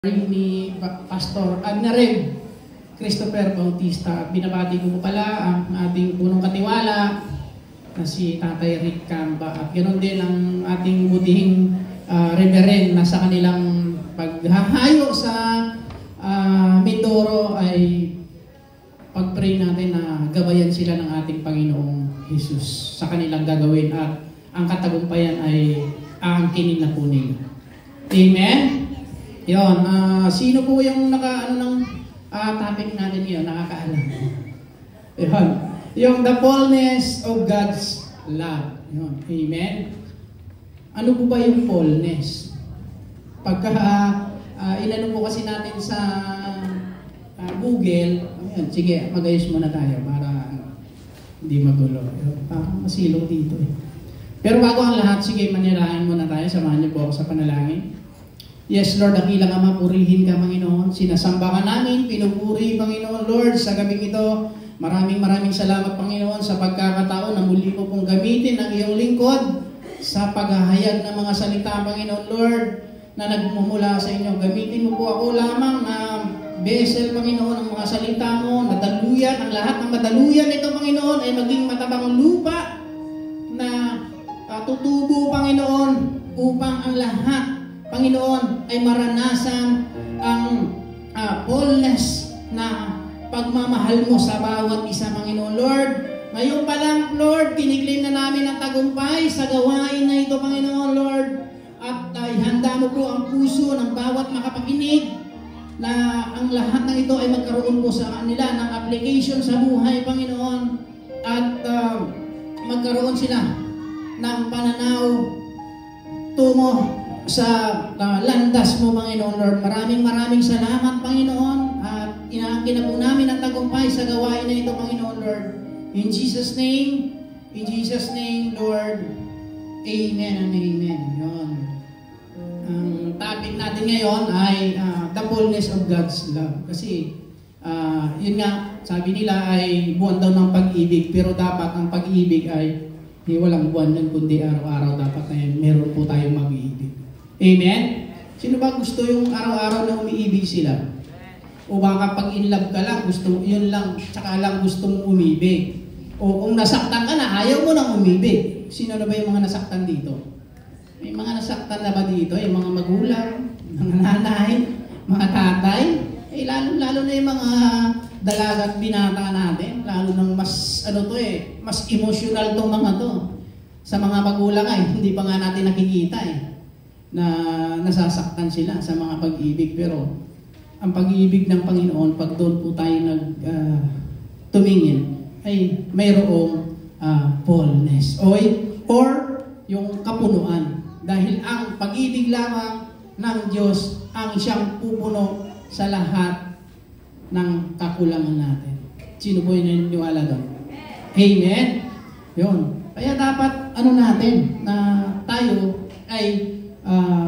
Ni Pastor Adnarem Christopher Bautista. Binabati ko pala ang ating punong katiwala na si Tatay Rick Camba at ganoon din ang ating butihing reverend na sa kanilang paghahayo sa Mindoro ay pag-pray natin na gabayan sila ng ating Panginoong Jesus sa kanilang gagawin at ang katagumpayan ay aangkinin na po nila. Amen? Yun, sino po yung topic natin ngayon, nakakaalam? Yun, yung the fullness of God's love. Yun, amen? Ano po ba yung fullness? Pagka inano po kasi natin sa Google, ayan, sige, mag-ayos muna tayo para hindi magulo. Parang masilong dito eh. Pero bago ang lahat, sige, manirahin muna tayo. Samahan niyo po ako sa panalangin. Yes, Lord, dakilang Ama, purihin ka, Panginoon. Sinasamba ka namin, pinupuri, Panginoon, Lord, sa gabing ito. Maraming salamat, Panginoon, sa pagkakataon na muli mo pong gamitin ang iyong lingkod sa paghahayag ng mga salita, Panginoon, Lord, na nagmumula sa inyo. Gamitin mo po ako lamang na vessel, Panginoon, ang mga salita mo, nadaluyan, ang lahat ng madaluyan nito, Panginoon, ay maging matabang lupa na tutubo, Panginoon, upang ang lahat, Panginoon, ay maranasan ang fullness na pagmamahal mo sa bawat isa, Panginoon. Lord, ngayon pa lang, Lord, kiniklaim na namin ang tagumpay sa gawain na ito, Panginoon, Lord. At ihanda mo po ang puso ng bawat makapakinig na ang lahat ng ito ay magkaroon po sa kanila ng application sa buhay, Panginoon. At magkaroon sila ng pananaw tungo sa landas mo, Panginoon, Lord. Maraming salamat, Panginoon. At inaangkin na po namin ang tagumpay sa gawain na ito, Panginoon, Lord. In Jesus' name, Lord. Amen and amen. Yun. Ang topic natin ngayon ay the fullness of God's love. Kasi, yun nga, sabi nila ay buwan daw ng pag-ibig, pero dapat ang pag-ibig ay walang buwan lang, kundi araw-araw dapat na meron po tayong mag-iibig. Amen? Sino ba gusto yung araw-araw na umiibig sila? O baka pag in love ka lang, gusto yun lang, tsaka lang gusto mong umibig. O kung nasaktan ka na, ayaw mo nang umibig. Sino na ba yung mga nasaktan dito? May mga nasaktan na ba dito? Yung mga magulang, mga nanay, mga tatay, lalo na yung mga dalaga at binata natin, lalo nang mas emotional tong mga to. Sa mga magulang ay hindi pa nga natin nakikita na nasasaktan sila sa mga pag-ibig. Pero ang pag-ibig ng Panginoon, pag doon po tayo tumingin, ay mayroong fullness or yung kapunuan. Dahil ang pag-ibig lamang ng Diyos ang siyang pupuno sa lahat ng kakulangan natin. Sino po yung naniniwala doon? Amen? Yun. Kaya dapat natin na tayo ay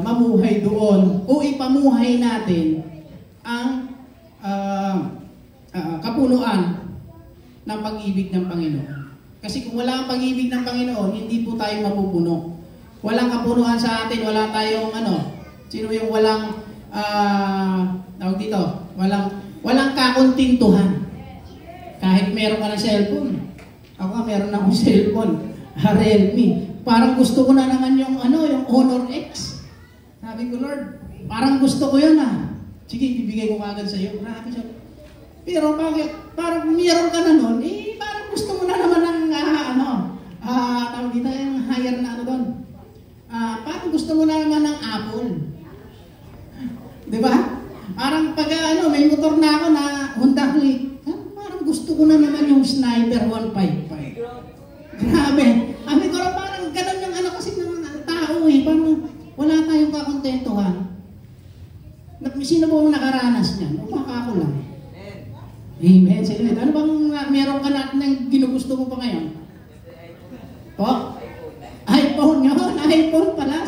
mamuhay doon o ipamuhay natin ang kapunuan ng pag-ibig ng Panginoon. Kasi kung wala ang pag-ibig ng Panginoon, hindi po tayo mapupuno. Walang kapunuan sa atin, wala tayong sino yung walang tawag dito, walang kakuntintuhan. Kahit meron ka ng cellphone. Ako nga meron akong cellphone, Realme. Parang gusto ko na naman yung Honor X. Sabi ko, Lord, parang gusto ko yun Sige, bibigay ko kagad sa iyo. Grabe siya. Pero bakit? Parang meron ka na nun, parang gusto mo na naman ng tawag dito yung higher na doon. Parang gusto mo na naman ng Apple. Di ba? Parang pag may motor na ako na Honda Click, parang gusto ko na naman yung Sniper 155. Grabe. Sabi ko, parang ganun yung kasi ng tao parang wala tayong kakontentuhan. Sino po ang nakaranas niyan? O baka ako lang. Amen. Sige, ano bang meron ka natin ginugusto mo pa ngayon? Po? iPhone yun. iPhone pala.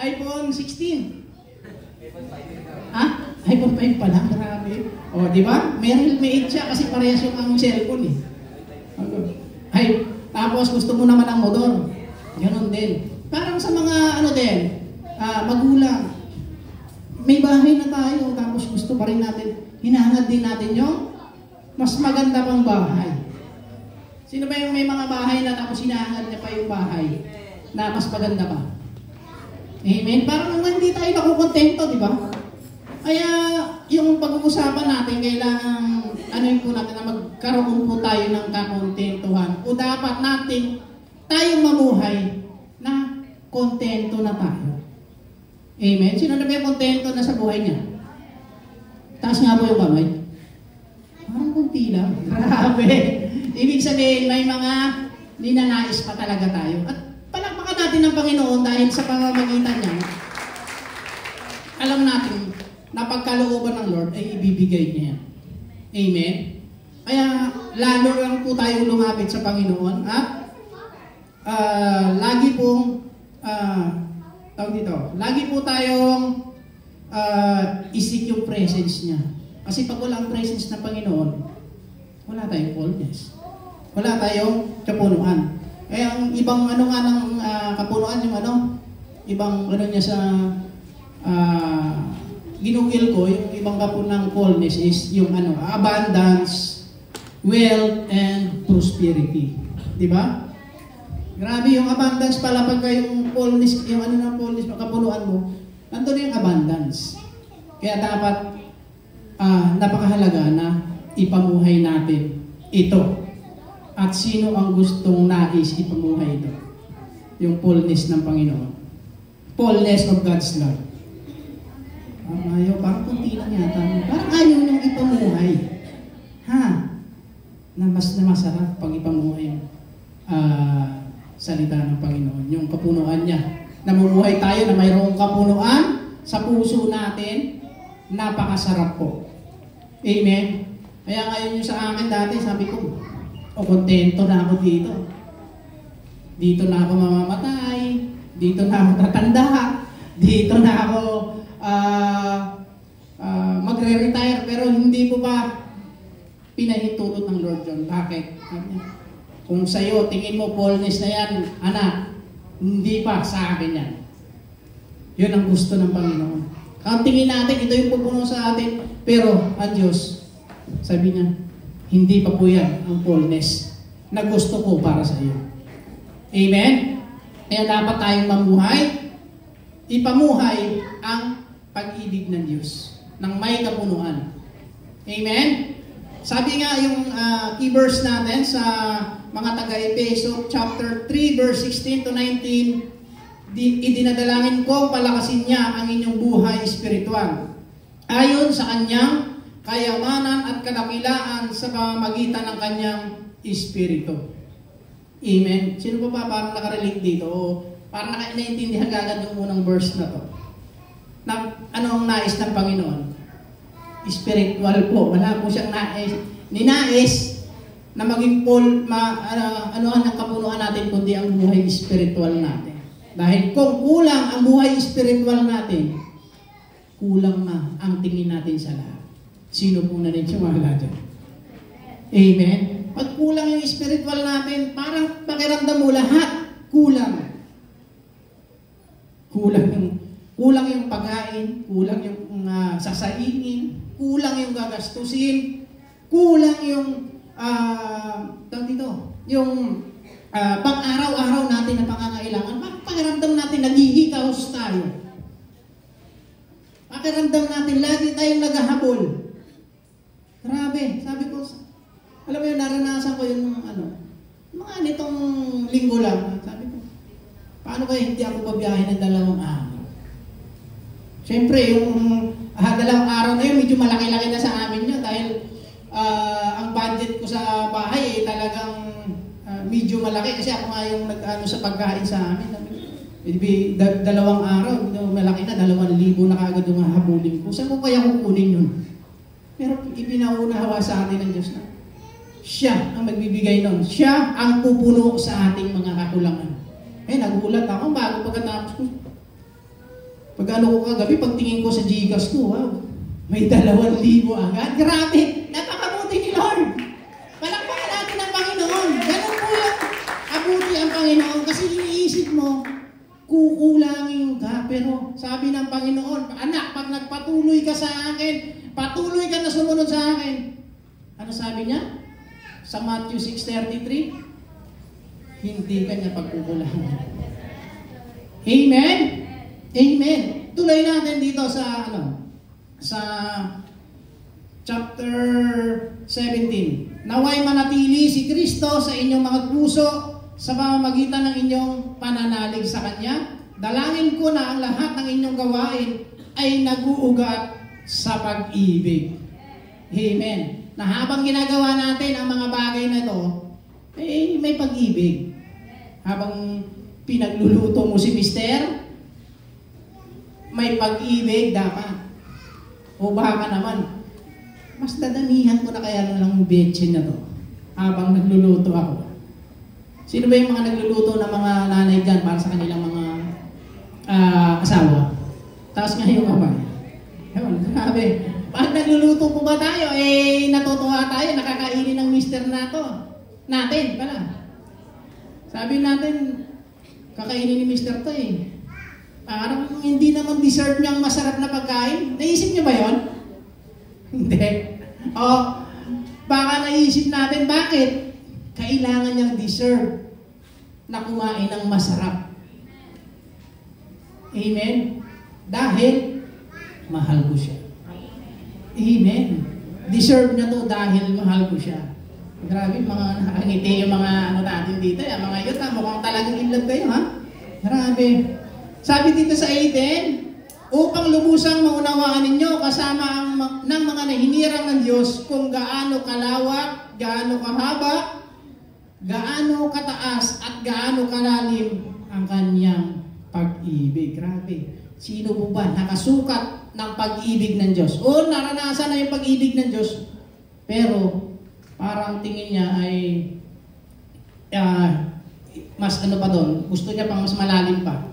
iPhone 16. iPhone 5 pala. Grabe. O, di ba? May 8 siya kasi parehas yung ang cellphone tapos gusto mo naman ang motor. Ganon din. Parang sa mga magulang. may bahay na tayo, tapos gusto pa rin natin, hinahangad din natin yung mas maganda pang bahay. Sino ba yung may mga bahay na tapos hinahangad niya pa yung bahay na mas maganda pa? Amen? Parang hindi tayo nakukontento, di ba? Kaya yung pag-uusapan natin, kailangan po natin na magkaroon po tayo ng kakontentuhan. O dapat natin tayong mamuhay na kontento na tayo. Amen? Sino na ba yung kontento na sa buhay niya? Taas nga po yung kamay. Parang kunti lang. Grabe. Ibig sabihin, may mga ninanais pa talaga tayo. At palakpakan natin ng Panginoon dahil sa pamamagitan niya, alam natin na pagkalooban ng Lord ay ibibigay niya. Amen? Kaya lalo lang po tayo lumapit sa Panginoon at lagi pong lagi po tayong isik yung presence niya. Kasi pag wala ang presence ng Panginoon, wala tayong fullness. Wala tayong kapunuan. Kaya ang ibang ng kapunuan yung ibang niya sa ginugil ko, yung ibang kapunang fullness is yung abundance, wealth, and prosperity. Di ba? Grabe yung abundance pala pagka yung fullness, yung ng fullness, kapunuan mo, nandun yung abundance. Kaya dapat napakahalaga na ipamuhay natin ito. At sino ang gustong nais ipamuhay ito? Yung fullness ng Panginoon. Fullness of God's love. Ayaw, parang kunti lang yata. Parang ayaw niyong ipamuhay. Na masarap pag ipamuhay salita ng Panginoon. Yung kapunuan niya. Namumuhay tayo na mayroong kapunuan sa puso natin. Napakasarap po. Amen? Kaya ngayon yung sa akin dati, sabi ko, kontento na ako dito. Dito na ako mamamatay. Dito na ako tatanda. Dito na ako magre-retire. Pero hindi ko pa pinahintulot ng Lord John. Bakit? Kung sa'yo, tingin mo fullness na yan, anak, hindi pa sa akin yan. Yun ang gusto ng Panginoon. Ang tingin natin, ito yung pupuno sa atin. Pero, ang Diyos, sabi niya, hindi pa po yan ang fullness na gusto ko para sa iyo. Amen? Kaya dapat tayong mamuhay, ipamuhay ang pag-ibig ng Diyos, ng may kapunuan. Amen? Sabi nga yung key verse natin sa mga taga-Efeso, chapter 3, verse 16 to 19, idinadalangin ko palakasin niya ang inyong buhay espiritual. Ayon sa kanyang kayamanan at kadakilaan sa pamamagitan ng kanyang espiritu. Amen? Sino pa ba parang nakarelate dito? O parang nakaintindihan agad yung unang verse na to? Ano ang nais ng Panginoon? Spiritual po. Wala po siyang ninais na maging ang kapunuan natin kundi ang buhay spiritual natin. Dahil kung kulang ang buhay spiritual natin, kulang na ang tingin natin sa lahat. Sino po naniniwala dyan? Amen? Pag kulang yung spiritual natin, parang pakiramdam mo lahat, kulang. Kulang yung pagkain, kulang yung sasaingin, kulang yung gagastusin, kulang yung pang-araw-araw natin na pangangailangan. Pakiramdam natin, naghihikaos tayo. Pakiramdam natin, lagi tayong naghahabol. Grabe, sabi ko, alam mo yun, naranasan ko yung mga nitong linggo lang. Sabi ko, paano kaya hindi ako babiyahe ng 2 araw? Siyempre, yung 2 araw na yun, medyo malaki-laki na sa amin yun dahil ang budget ko sa bahay talagang medyo malaki kasi ako nga yung nag-ano sa pagkain sa amin. Maybe 2 araw, malaki na, 2,000 na kaagad yung hahabulin ko. Saan ko kaya kukunin yun? Pero ipinaunawa sa atin ng Diyos na siya ang magbibigay nun. Siya ang pupuno sa ating mga kakulangan. Nagulat ako bago pagkatapos ko. Pag-ano ko kagabi, pagtingin ko sa Gcash ko, wow, may 2,000 agad. Grabe! Napakabuti ni Lord! Palakpakan natin ang Panginoon. Ganun po yung abuti ang Panginoon kasi iniisip mo, kukulangin ka. Pero sabi ng Panginoon, anak, pag nagpatuloy ka sa akin, patuloy ka na sumunod sa akin. Ano sabi niya? Sa Matthew 6:33, hindi ka niya pagkukulangan. Amen? Amen. Tuloy natin dito sa sa chapter 17. Naway manatili si Kristo sa inyong mga puso sa pamamagitan ng inyong pananalig sa Kanya. Dalangin ko na ang lahat ng inyong gawain ay nag-uugat sa pag-ibig. Amen. Na habang ginagawa natin ang mga bagay na ito, may pag-ibig. Habang pinagluluto mo si Mister, may pag-ibig dapat. O baka naman, mas dadamihan ko na kaya na lang betchin na to habang nagluluto ako. Sino ba yung mga nagluluto ng mga nanay dyan para sa kanilang mga asawa? Tapos nga yung kamay. Sabi, pag nagluluto po ba tayo, natutuwa tayo, nakakainin ng mister natin pala. Sabi natin, kakainin ni mister to parang hindi naman deserve niyang masarap na pagkain. Naisip niyo ba yon? Hindi. Baka naisip natin, bakit? Kailangan niyang deserve na kumain ng masarap. Amen? Dahil mahal ko siya. Amen. Deserve na to dahil mahal ko siya. Grabe, mga nakangiti yung mga natin dito. Mga yun, mukhang talagang in love kayo, ha? Grabe. Sabi dito sa 18, upang lubusang maunawaan ninyo kasama ng mga nahinirang ng Diyos kung gaano kalawak, gaano kahaba, gaano kataas, at gaano kalalim ang kanyang pag-ibig. Grabe. Sino po ba nakasukat ng pag-ibig ng Diyos? O naranasan na yung pag-ibig ng Diyos, pero parang tingin niya ay mas pa doon. Gusto niya pang mas malalim pa.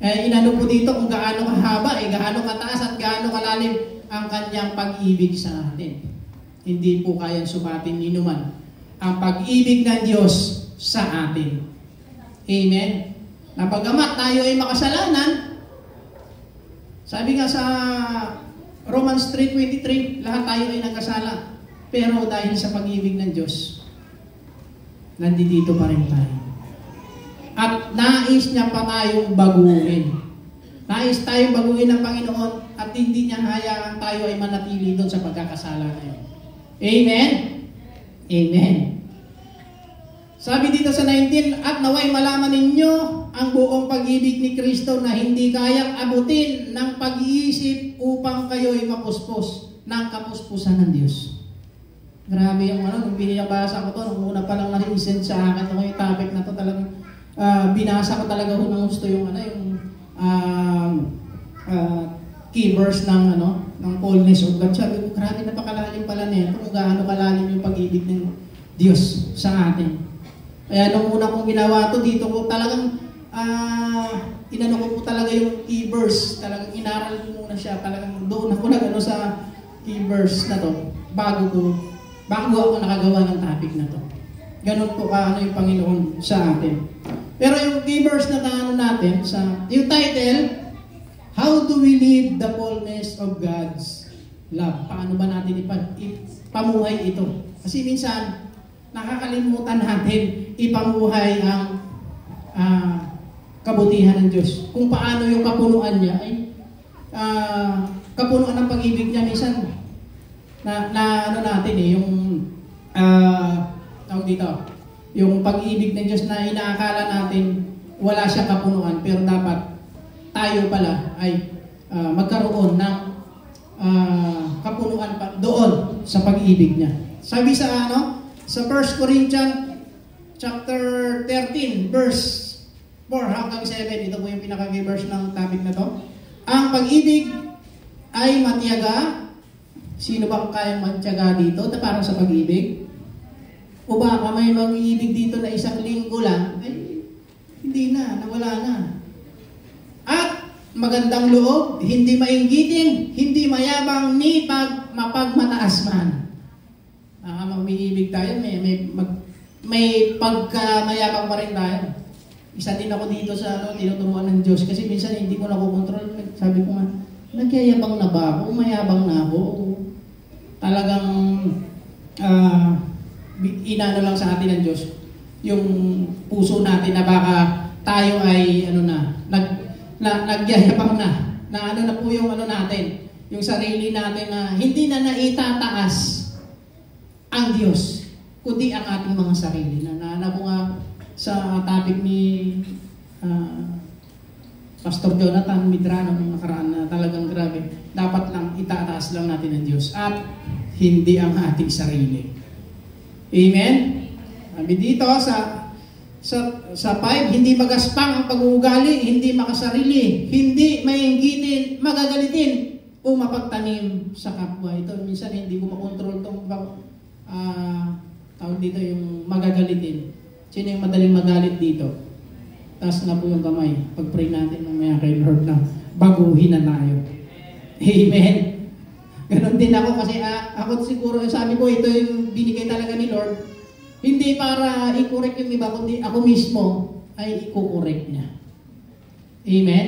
Inano po dito kung gaano kahaba, gaano kataas at gaano kalalim ang kanyang pag-ibig sa atin. Hindi po kayang sumatin ni numan ang pag-ibig ng Diyos sa atin. Amen? Napagamat tayo ay makasalanan, sabi nga sa Romans 3:23, lahat tayo ay nagkasala. Pero dahil sa pag-ibig ng Diyos, nandito pa rin tayo. At nais niya pa tayong baguhin. Nais tayong baguhin ng Panginoon at hindi niya hayaan tayo ay manatili doon sa pagkakasala na yun. Amen? Amen. Sabi dito sa 19, at naway malaman ninyo ang buong pag-ibig ni Kristo na hindi kayang abutin ng pag-iisip upang kayo'y mapuspos ng kapuspusan ng Diyos. Grabe yung nung binabasa ko to, nung una pa lang na-resend sa akin yung topic na to, talagang binasa ko talaga ng gusto yung key verse ng fullness of God. Sabi ko, grabe, napakalalim pala nito kung gaano kalalim yung pag-ibig ng Diyos sa atin. Kaya nung una kong ginawa to, dito ko talagang inano ko po talaga yung key verse. Talagang inaral ko muna siya. Talagang doon ako sa key verse na to bago ako nakagawa ng topic na to. Ganun po yung Panginoon sa atin. Pero yung key verse na natin, yung title, How do we live the fullness of God's love? Paano ba natin ipamuhay ito? Kasi minsan, nakakalimutan natin ipamuhay ang kabutihan ng Diyos. Kung paano yung kapunuan niya ay kapunuan ng pag-ibig niya minsan tawag dito, yung pag-ibig ng Diyos na inaakala natin wala siyang kapunuan, pero dapat tayo pala ay magkaroon ng kapunuan pa doon sa pag-ibig niya. Sabi sa 1 Corinthians chapter 13 verse 4 hanggang 7, ito po yung pinaka-verse ng topic na to. Ang pag-ibig ay matiyaga. Sino bang kayang magtiyaga dito na parang sa pag-ibig? O baka may mag-iibig dito na isang linggo lang, ay hindi na, nawala na. At magandang loob, hindi mainggitin, hindi mayabang, ni mapagmataas man. Mag-iibig tayo, may pagkamayabang pa rin tayo. Isa din ako dito sa tinuturuan ng Diyos kasi minsan hindi ko nakokontrol. Sabi ko nga, nagyayabang na ba ako? Mayabang na ako? Talagang inano lang sa atin ng Diyos yung puso natin na baka tayo ay nagyayabang na po yung natin, yung sarili natin na hindi na naitataas ang Diyos, kundi ang ating mga sarili. Naana ko nga sa topic ni Pastor Jonathan Midrano nung nakaraan na talagang grabe. Dapat lang itataas lang natin ang Diyos at hindi ang ating sarili. Amen? Sabi dito sa 5, hindi magaspang ang pag-uugali, hindi makasarili, hindi mainggitin, magagalitin, o mapagtanim sa kapwa. Ito, minsan hindi ko makontrol itong tawag dito yung magagalitin. Sino yung madaling magalit dito? Taas na po yung kamay. Pag-pray natin mamaya kay Lord na baguhin na tayo. Amen? Ganon din ako kasi ako siguro, sabi ko ito yung binigay talaga ni Lord. Hindi para i-correct yung iba, kundi ako mismo ay i-correct niya. Amen?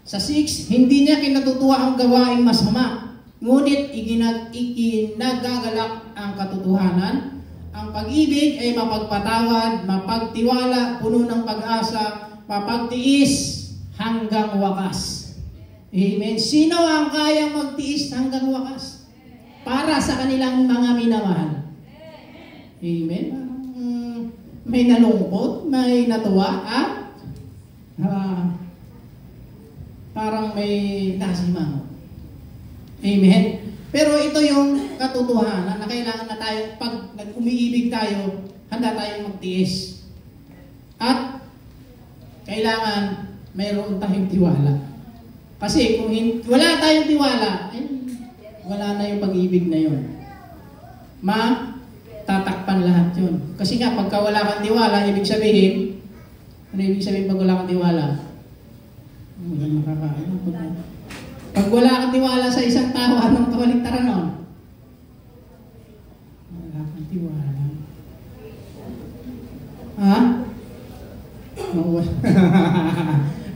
Sa 6, hindi niya kinatutuwa ang gawaing masama, ngunit iginagagalak ang katotohanan. Ang pag-ibig ay mapagpatawad, mapagtiwala, puno ng pag-asa, mapagtiis hanggang wakas. Amen? Sino ang kayang magtiis hanggang wakas? Para sa kanilang mga minamahal. Amen? May nalungkot, may natuwa, at parang may nasimango. Amen? Pero ito yung katotohanan na kailangan na tayo, pag umiibig tayo, handa tayong magtiis. At kailangan mayroon tayong tiwala. Kasi kung wala tayong tiwala, wala na yung pag-ibig na yun. Tatakpan lahat yun. Kasi nga, pagka wala kang tiwala, ibig sabihin, ano ibig sabihin pag wala kang tiwala? Walang makakaano. Pag wala kang tiwala sa isang tao, anong kabaligtaran nun? Wala kang tiwala. Ha?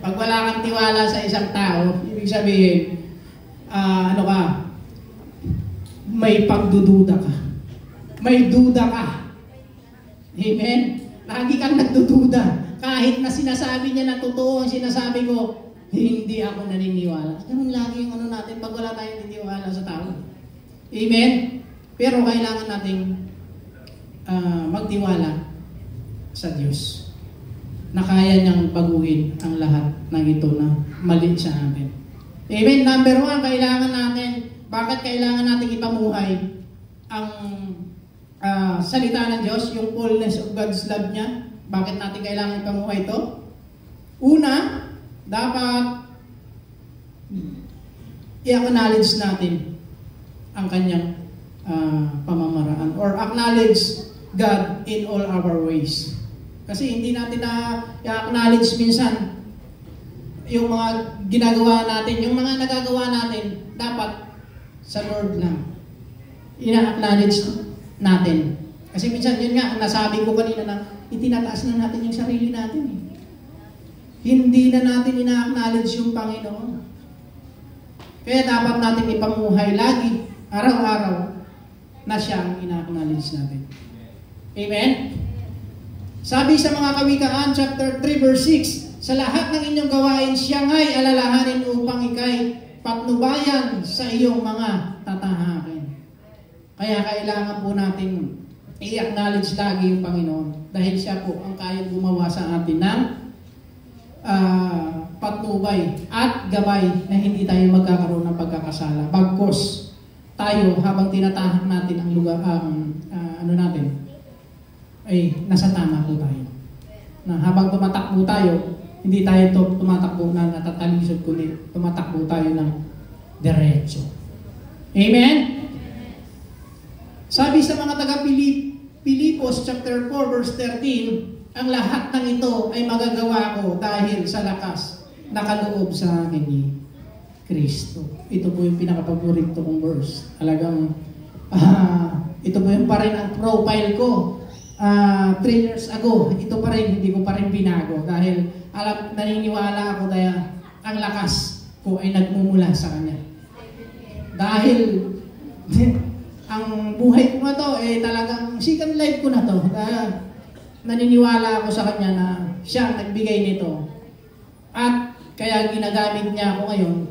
Pag wala kang tiwala sa isang tao, ibig sabihin, may pagdududa ka. May duda ka. Amen? Lagi kang nagdududa. Kahit na sinasabi niya na totoo ang sinasabi ko, hindi ako naniniwala. Ganun lagi yung natin pag wala tayong naniniwala sa tao. Amen? Pero kailangan nating magtiwala sa Diyos na kaya niyang baguhin ang lahat ng ito na mali sa atin. Amen? Number 1, kailangan natin, bakit kailangan natin ipamuhay ang salita ng Diyos, yung fullness of God's love niya? Bakit natin kailangan ipamuhay ito? Una, dapat i-acknowledge natin ang kanyang pamamaraan or acknowledge God in all our ways. Kasi hindi natin i-acknowledge minsan yung mga ginagawa natin, yung mga nagagawa natin, dapat sa Lord lang ina-acknowledge natin. Kasi minsan yun nga, nasabi ko kanina na itinataas na natin yung sarili natin eh. Hindi na natin ina-acknowledge yung Panginoon. Kaya dapat natin ipamuhay lagi, araw-araw, na siya ang ina-acknowledge natin. Amen? Sabi sa mga Kawikaan, chapter 3, verse 6, sa lahat ng inyong gawain, siya nga'y alalahanin upang ikay patnubayan sa iyong mga tatahakin. Kaya kailangan po natin i-acknowledge lagi yung Panginoon dahil siya po ang kayang gumawa sa atin ng patnubay at gabay na hindi tayo magkakaroon ng pagkakasala. Bagkos tayo habang tinatahak natin ang lugar, natin, ay nasa tama po tayo. Na habang tumatakbo tayo, hindi tayo tumatakbo na natatalisod, kundi tumatakbo tayo ng diretso. Amen? Sabi sa mga taga-Pilipos chapter 4 verse 13, ang lahat ng ito ay magagawa ko dahil sa lakas na kaloob sa akin ni Kristo. Ito po yung pinaka-paborito kong verse. Talagang ito po yung pa rin ang profile ko 3 years ago, ito pa rin, hindi ko pa rin binago dahil naniniwala ako dahil ang lakas ko ay nagmumula sa Kanya. Dahil ang buhay ko na to, talagang second life ko na to. Dahil naniniwala ako sa Kanya na Siya ang nagbigay nito. At kaya ginagamit niya ako ngayon.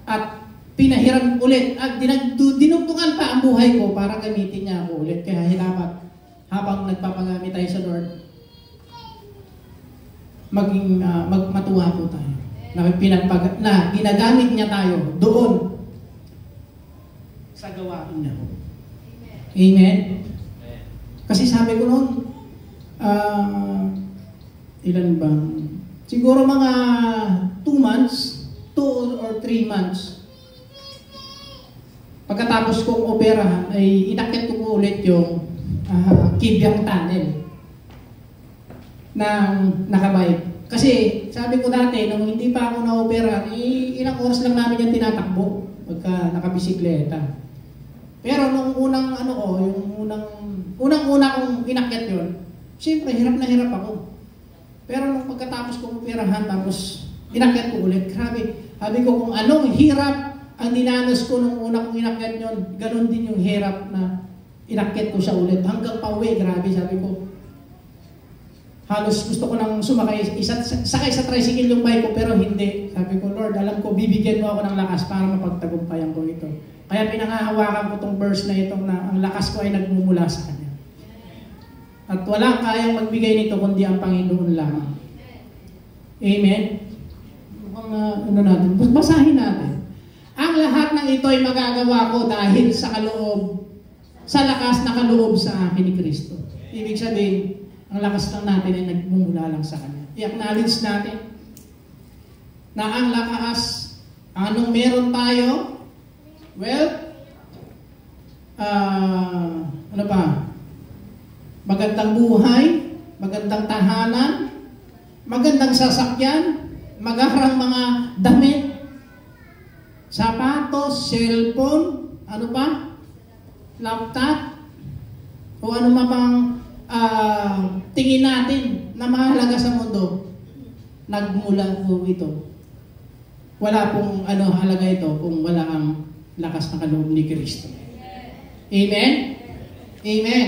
At pinahiram ulit. At dinugtungan pa ang buhay ko para gamitin niya ako ulit. Kaya dapat habang nagpapagamit tayo sa Lord, magmatuwa po tayo. Na ginagamit niya tayo doon sa gawain niya. Amen? Kasi sabi ko noon, ilan ba? Siguro mga 2 months, 2 or 3 months. Pagkatapos kong operahan, ay inakit ko po ulit yung Kibyang Tunnel ng nakabike. Kasi sabi ko dati, nung hindi pa ako na-operahan, ilang oras lang namin yung tinatakbo pagka nakabisikleta. Pero nung unang unang-una kong inakit yun, siyempre hirap na hirap ako. Pero nung pagkatapos kong operahan, tapos inakit ko ulit, grabe. Sabi ko kung anong hirap ang dinanas ko nung una kong inakit yun, ganun din yung hirap na inakit ko siya ulit. Hanggang pauwi, grabe, sabi ko. Halos gusto ko nang sakay sa tricycle yung bike ko, pero hindi. Sabi ko, Lord, alam ko, bibigyan mo ako ng lakas para mapagtagumpayan ko ito. Kaya pinangahawakan ko itong verse na itong na ang lakas ko ay nagmumula sa Kanya. At walang kayang magbigay nito kundi ang Panginoon lamang. Amen? Basahin natin. Ang lahat ng ito ay magagawa ko dahil sa lakas na kaloob sa akin ni Kristo. Ibig sabihin, ang lakas lang natin ay nagmumula lang sa Kanya. I-acknowledge natin na ang lakas, anong meron tayo? Well, ano ba? Magandang buhay, magandang tahanan, magandang sasakyan, magandang mga damit, sapatos, cellphone, ano pa? Laptop, o ano bang tingin natin na mahalaga sa mundo, nagmula po ito. Wala pong halaga ito kung wala ang lakas ng kaloob ni Kristo. Amen? Amen.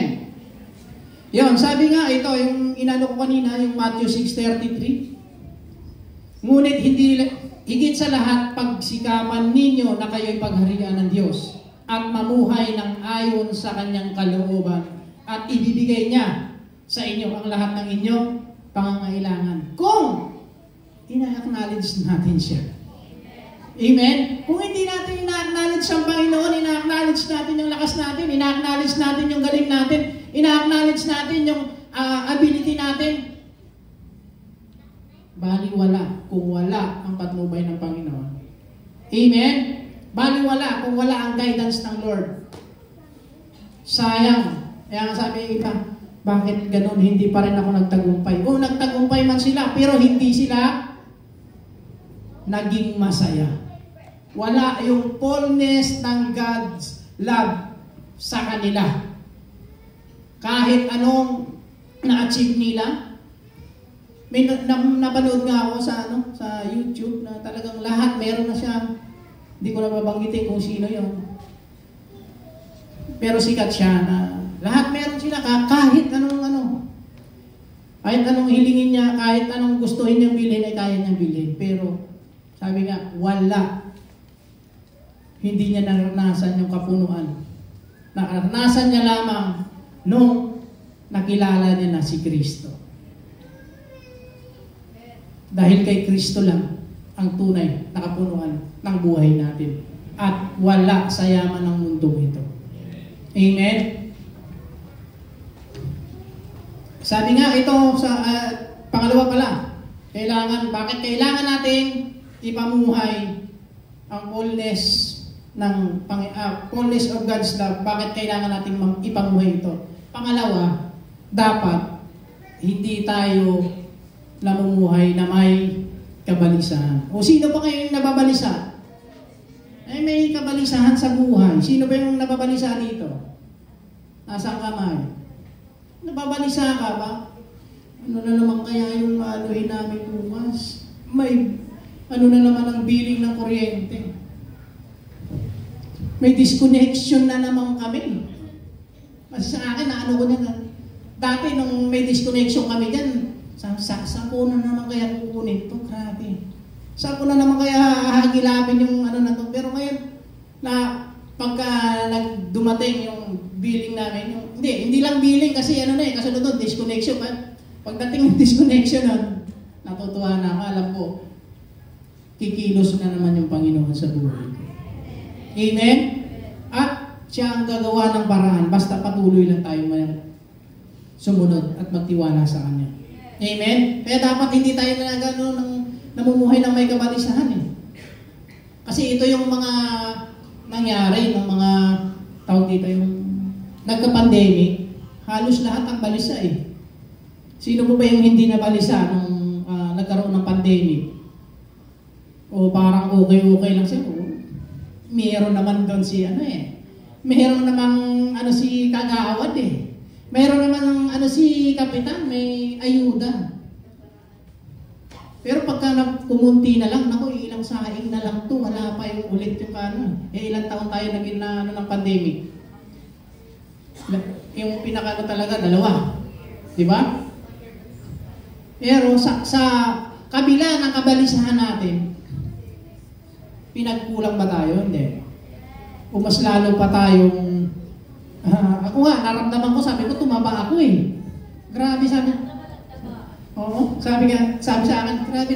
Yun, sabi nga ito, yung inano ko kanina, yung Matthew 6:33. Ngunit higit sa lahat, pagsikapan ninyo na kayo'y pagharian ng Diyos at mamuhay ng ayon sa Kanyang kalooban at ibibigay niya sa inyo ang lahat ng inyong pangangailangan. Kung ina-acknowledge natin siya. Amen? Kung hindi natin ina-acknowledge ang Panginoon, ina-acknowledge natin yung lakas natin, ina-acknowledge natin yung galing natin, ina-acknowledge natin yung ability natin, baliwala kung wala ang patnubay ng Panginoon. Amen? Baliwala kung wala ang guidance ng Lord. Sayang. Kaya nga sabi ng iba, bakit ganun? Hindi pa rin ako nagtagumpay. O nagtagumpay man sila, pero hindi sila naging masaya. Wala yung fullness ng God's love sa kanila. Kahit anong na-achieve nila, may napanood nga ako sa YouTube na talagang lahat meron na siya. Hindi ko na babanggitin kung sino yun. Pero sikat siya na lahat meron sila kahit anong kahit anong hilingin niya, kahit anong gustuhin niyang bilhin ay kaya niyang bilhin. Pero sabi nga, wala. Hindi niya naranasan yung kapunuan. Naranasan niya lamang nung nakilala niya na si Kristo. Dahil kay Kristo lang ang tunay na kapunuan ng buhay natin. At wala sa yaman ng mundo ito. Amen? Sabi nga ito sa pangalawa pala, bakit kailangan nating ipamuhay ang fullness of God's love? Bakit kailangan nating ipamuhay ito? Pangalawa, dapat hindi tayo namumuhay na may kabalisahan. O sino ba ngayon nababalisa? Ay may kabalisahan sa buhay. Sino ba yung nababalisa dito? Nasa kamay. Nababalisa ka ba? Ano na naman kaya yung aluhin namin bukas? May ano na naman ang billing ng kuryente. May disconnection na naman kami. Kasi sa akin, naano ko na, dati nung may disconnection kami dyan, saan ko na naman kaya kukunin ito? Grabe. Saan ko na naman kaya hahagilapin yung ano na ito? Pero ngayon, na pagka dumating yung billing namin, hindi lang billing kasi ano na kasunod doon, disconnection. Pagdating ng disconnection nun, natutuwa na ako, alam ko, kikilos na naman yung Panginoon sa buhay ko. Amen? At siya ang gagawa ng paraan, basta patuloy lang tayo sumunod at magtiwala sa Kanya. Amen? Kaya dapat hindi tayo na namumuhay ng may kabalisahan eh. Kasi ito yung mga nangyari, ng mga tawag dito, yung nagka-pandemic, halos lahat ang balisa eh. Sino mo ba yung hindi nabalisa nung nagkaroon ng pandemic? O parang okay lang siya. Mayroon naman doon si mayroon namang si kagawad eh. Mayroon naman si kapitan, may ayuda. Pero pagka kumunti na lang, naku, ilang saing na lang to, wala pa yung ulit yung ilang taon tayo naging ng pandemic. Yung pinaka talaga, 2. Di ba? Pero sa kabila ng kabalisahan natin, pinagkulang ba tayo? Hindi. O mas lalo pa tayong, ako nga, naramdaman ko, sabi ko, tumaba ako eh. Grabe, sabi. Oo, sabi sa akin, grabe.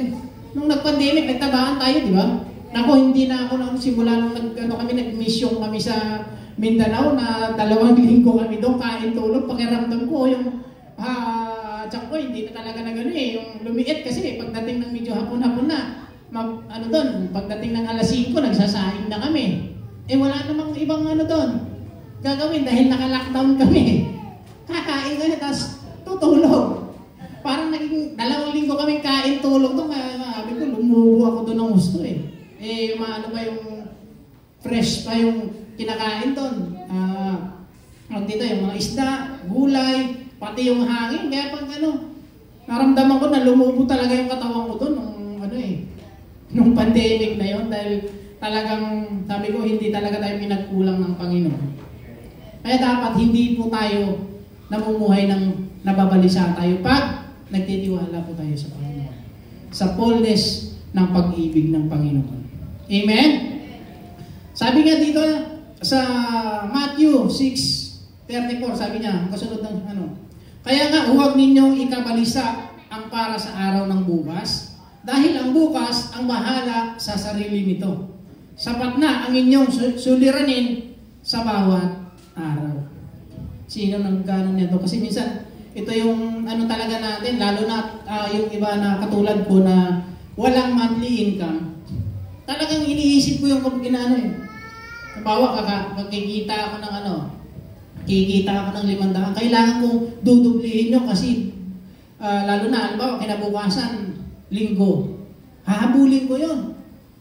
Nung nag-pandemic, nagtabaan tayo, di ba? Naku, hindi na ako simula nung nag-mission kami sa Mindanao na 2 linggo kami doon, kain tulog, pakiramdam ko yung tsak ko, hindi na talaga na gano'n eh. Yung lumiit kasi pagdating ng medyo hapon-hapon na, pagdating ng alas 5, nagsasaing na kami. Eh wala namang ibang doon gagawin dahil naka-lockdown kami. Kakain kami, tapos tutulog. Parang naging 2 linggo kami kain tulog doon, kaya sabi ko, lumubo ako doon ng gusto eh. Eh, yung fresh pa yung kinakain doon. Dito, yung mga isda, gulay, pati yung hangin. Kaya pag naramdaman ko na lumubo talaga yung katawan ko doon nung pandemic na yon, dahil talagang sabi ko hindi talaga tayo pinagkulang ng Panginoon. Kaya dapat hindi po tayo namumuhay ng nababalisa tayo pag nagtitiwala po tayo sa Panginoon. Sa fullness ng pag-ibig ng Panginoon. Amen? Sabi nga dito sa Matthew 6:34, sabi niya, kasunod ng kaya nga huwag ninyong ikabalisa ang para sa araw ng bukas, dahil ang bukas ang bahala sa sarili nito. Sapat na ang inyong suliranin sa bawat araw. Sino nang gano'n nito? Kasi minsan, ito yung talaga natin, lalo na yung iba na katulad ko na walang monthly income. Talagang iniisip ko yung Halimbawa, kikita ako ng kikita ako ng 500. Kailangan kong dudublihin nyo kasi lalo na, halimbawa, kinabukasan, linggo. Hahabulin ko yun.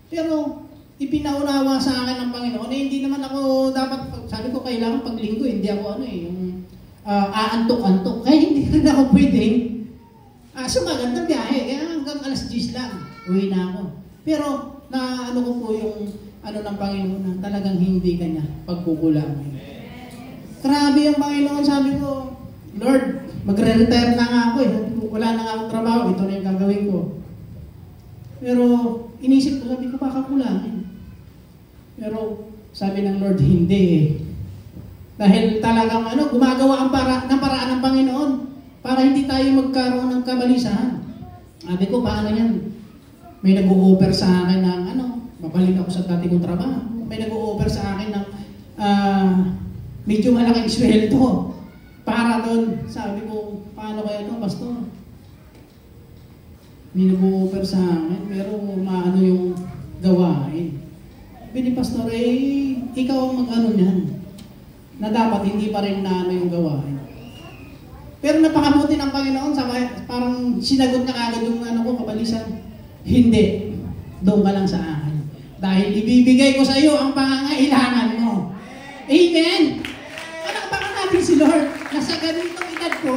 Pero, ipinaunawa sa akin ng Panginoon, hindi naman ako dapat, sabi ko, kailangan pag linggo, hindi ako yung aantok-antok. Kaya hindi rin ako pwedeng sumagat ng biyahe. Kaya hanggang alas 10 lang, uwi na ako. Pero, ko po yung ng Panginoon na talagang hindi kanya pagkukulang. Grabe yung Panginoon, sabi ko, Lord, magre-retire na nga ako eh. Wala na nga akong trabaho, ito na yung gagawin ko. Pero, inisip ko, sabi ko, baka kulangin. Pero, sabi ng Lord, hindi eh. Dahil talagang gumagawa ang paraan ng Panginoon para hindi tayo magkaroon ng kabalisahan. Sabi ko, paano yan? May nag-o-offer sa akin ng babalik ako sa dati kong trabaho. May nag-o-offer sa akin ng medyo malaking sweldo para doon. Sabi ko, paano kaya ito, Pastor? May nag-o-offer sa akin, pero maano yung gawain. Bini, Pastor, ikaw ang mag-ano niyan. Na dapat hindi pa rin na yung gawain. Pero napakabuti ng Panginoon, parang sinagot na kagad yung kabalisan. Hindi. Doon ka lang sa akin. Dahil ibibigay ko sa iyo ang pangangailangan mo. Amen! Palakpakan natin si Lord na sa ganitong edad ko,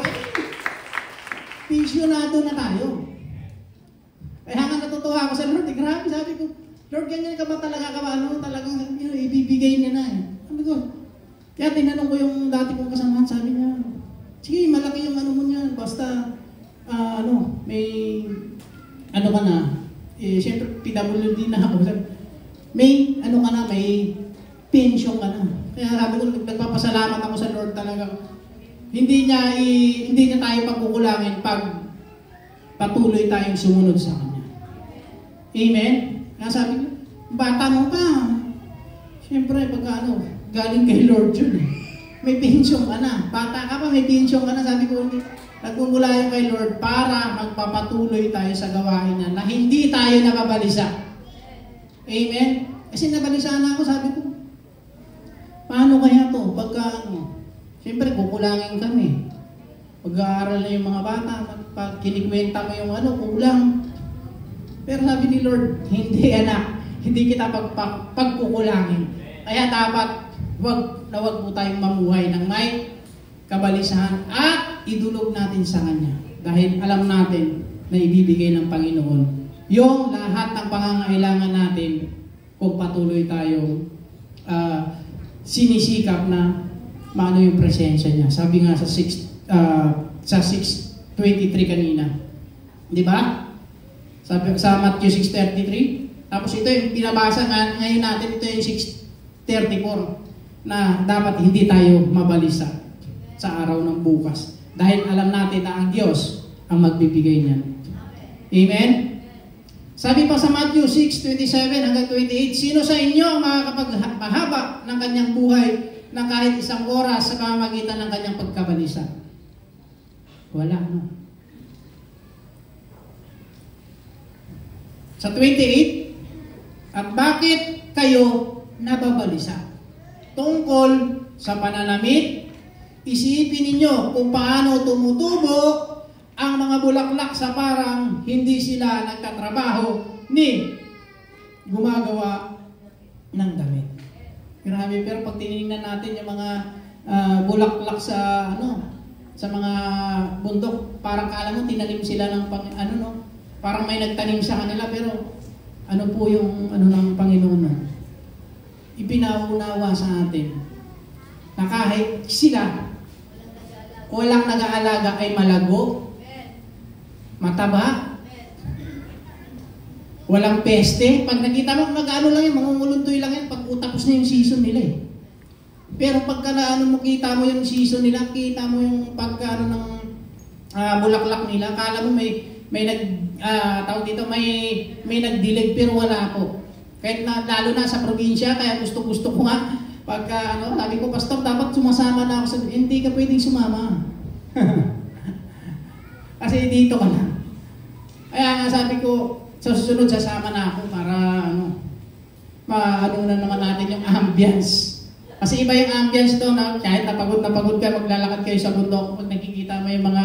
pensyonado na tayo. Kaya nga natutuwa ako sa Lord, grabe, sabi ko, Lord, ganyan ka ba talaga talagang ibibigay niya na eh. Sabi ko, kaya tinanong ko yung dati kong kasamahan, sabi niya, sige, malaki yung mo niya, basta, may, ka na, siyempre, PWD na ako, may, ka na, may pension ka na. Kaya sabi ko, nagpapasalamat ako sa Lord talaga. Hindi niya tayo pagkukulangin pag patuloy tayong sumunod sa Kanya. Amen? Kaya sabi ko, bata mo pa. Siyempre, pagka galing kay Lord yun eh. May pension ka na. Bata ka pa, may pension ka na. Sabi ko, nagmumula yung kay Lord para magpapatuloy tayo sa gawain niya na hindi tayo nababalisa. Amen? Kasi nabalisa na ako, sabi ko, paano kaya to? Pagka siyempre, kukulangin kami. Pag-aaral na yung mga bata, pag kinikwenta mo yung kulang. Pero sabi ni Lord, hindi anak, hindi kita pagkukulangin. Kaya dapat, wag po tayong mamuhay ng may kabalisahan at idulog natin sa Kanya. Dahil alam natin na ibibigay ng Panginoon yung lahat ng pangangailangan natin kung patuloy tayong sinisikap na maano yung presensya niya. Sabi nga sa 6:23 kanina. Di ba? Sabi sa Matthew 6:33. Tapos ito yung pinabasa ngayon natin, ito yung 6:34 na dapat hindi tayo mabalisa sa araw ng bukas. Dahil alam natin na ang Diyos ang magbibigay niyan. Amen? Sabi pa sa Matthew 6:27 hanggang 28, sino sa inyo ang makakapagpahaba ng kanyang buhay ng kahit isang oras sa pamamagitan ng kanyang pagkabalisa? Wala, no? Sa 28, at bakit kayo nababalisa? Tungkol sa pananamit, isipin ninyo kung paano tumutubo ang mga bulaklak sa parang hindi sila nagtatrabaho ni gumagawa ng damit. Grabe, pero pag tinignan natin yung mga bulaklak sa sa mga bundok, parang kala mo tinanim sila ng parang may nagtanim sa kanila, pero ano po yung ng Panginoon ipinaunawa sa atin na kahit sila walang nag-aalaga ay malago, mataba, walang peste. Pag nakita mo, nag-ano lang yan, mangunguluntoy lang yan pag utapos na yung season nila eh. Pero pagka kita mo yung season nila, kita mo yung pagka ng bulaklak nila, akala mo may nagdilig pero wala po. Kahit lalo na sa probinsya, kaya gusto ko nga, pagka sabi ko, Pastor, dapat sumasama na ako hindi ka pwedeng sumama. Kasi dito ka na. Kaya nga sabi ko, sa susunod sasama na ako para na naman natin yung ambience. Kasi iba yung ambience to na kahit napagod ka, maglalakad kayo sa bundok, pag nakikita mo yung mga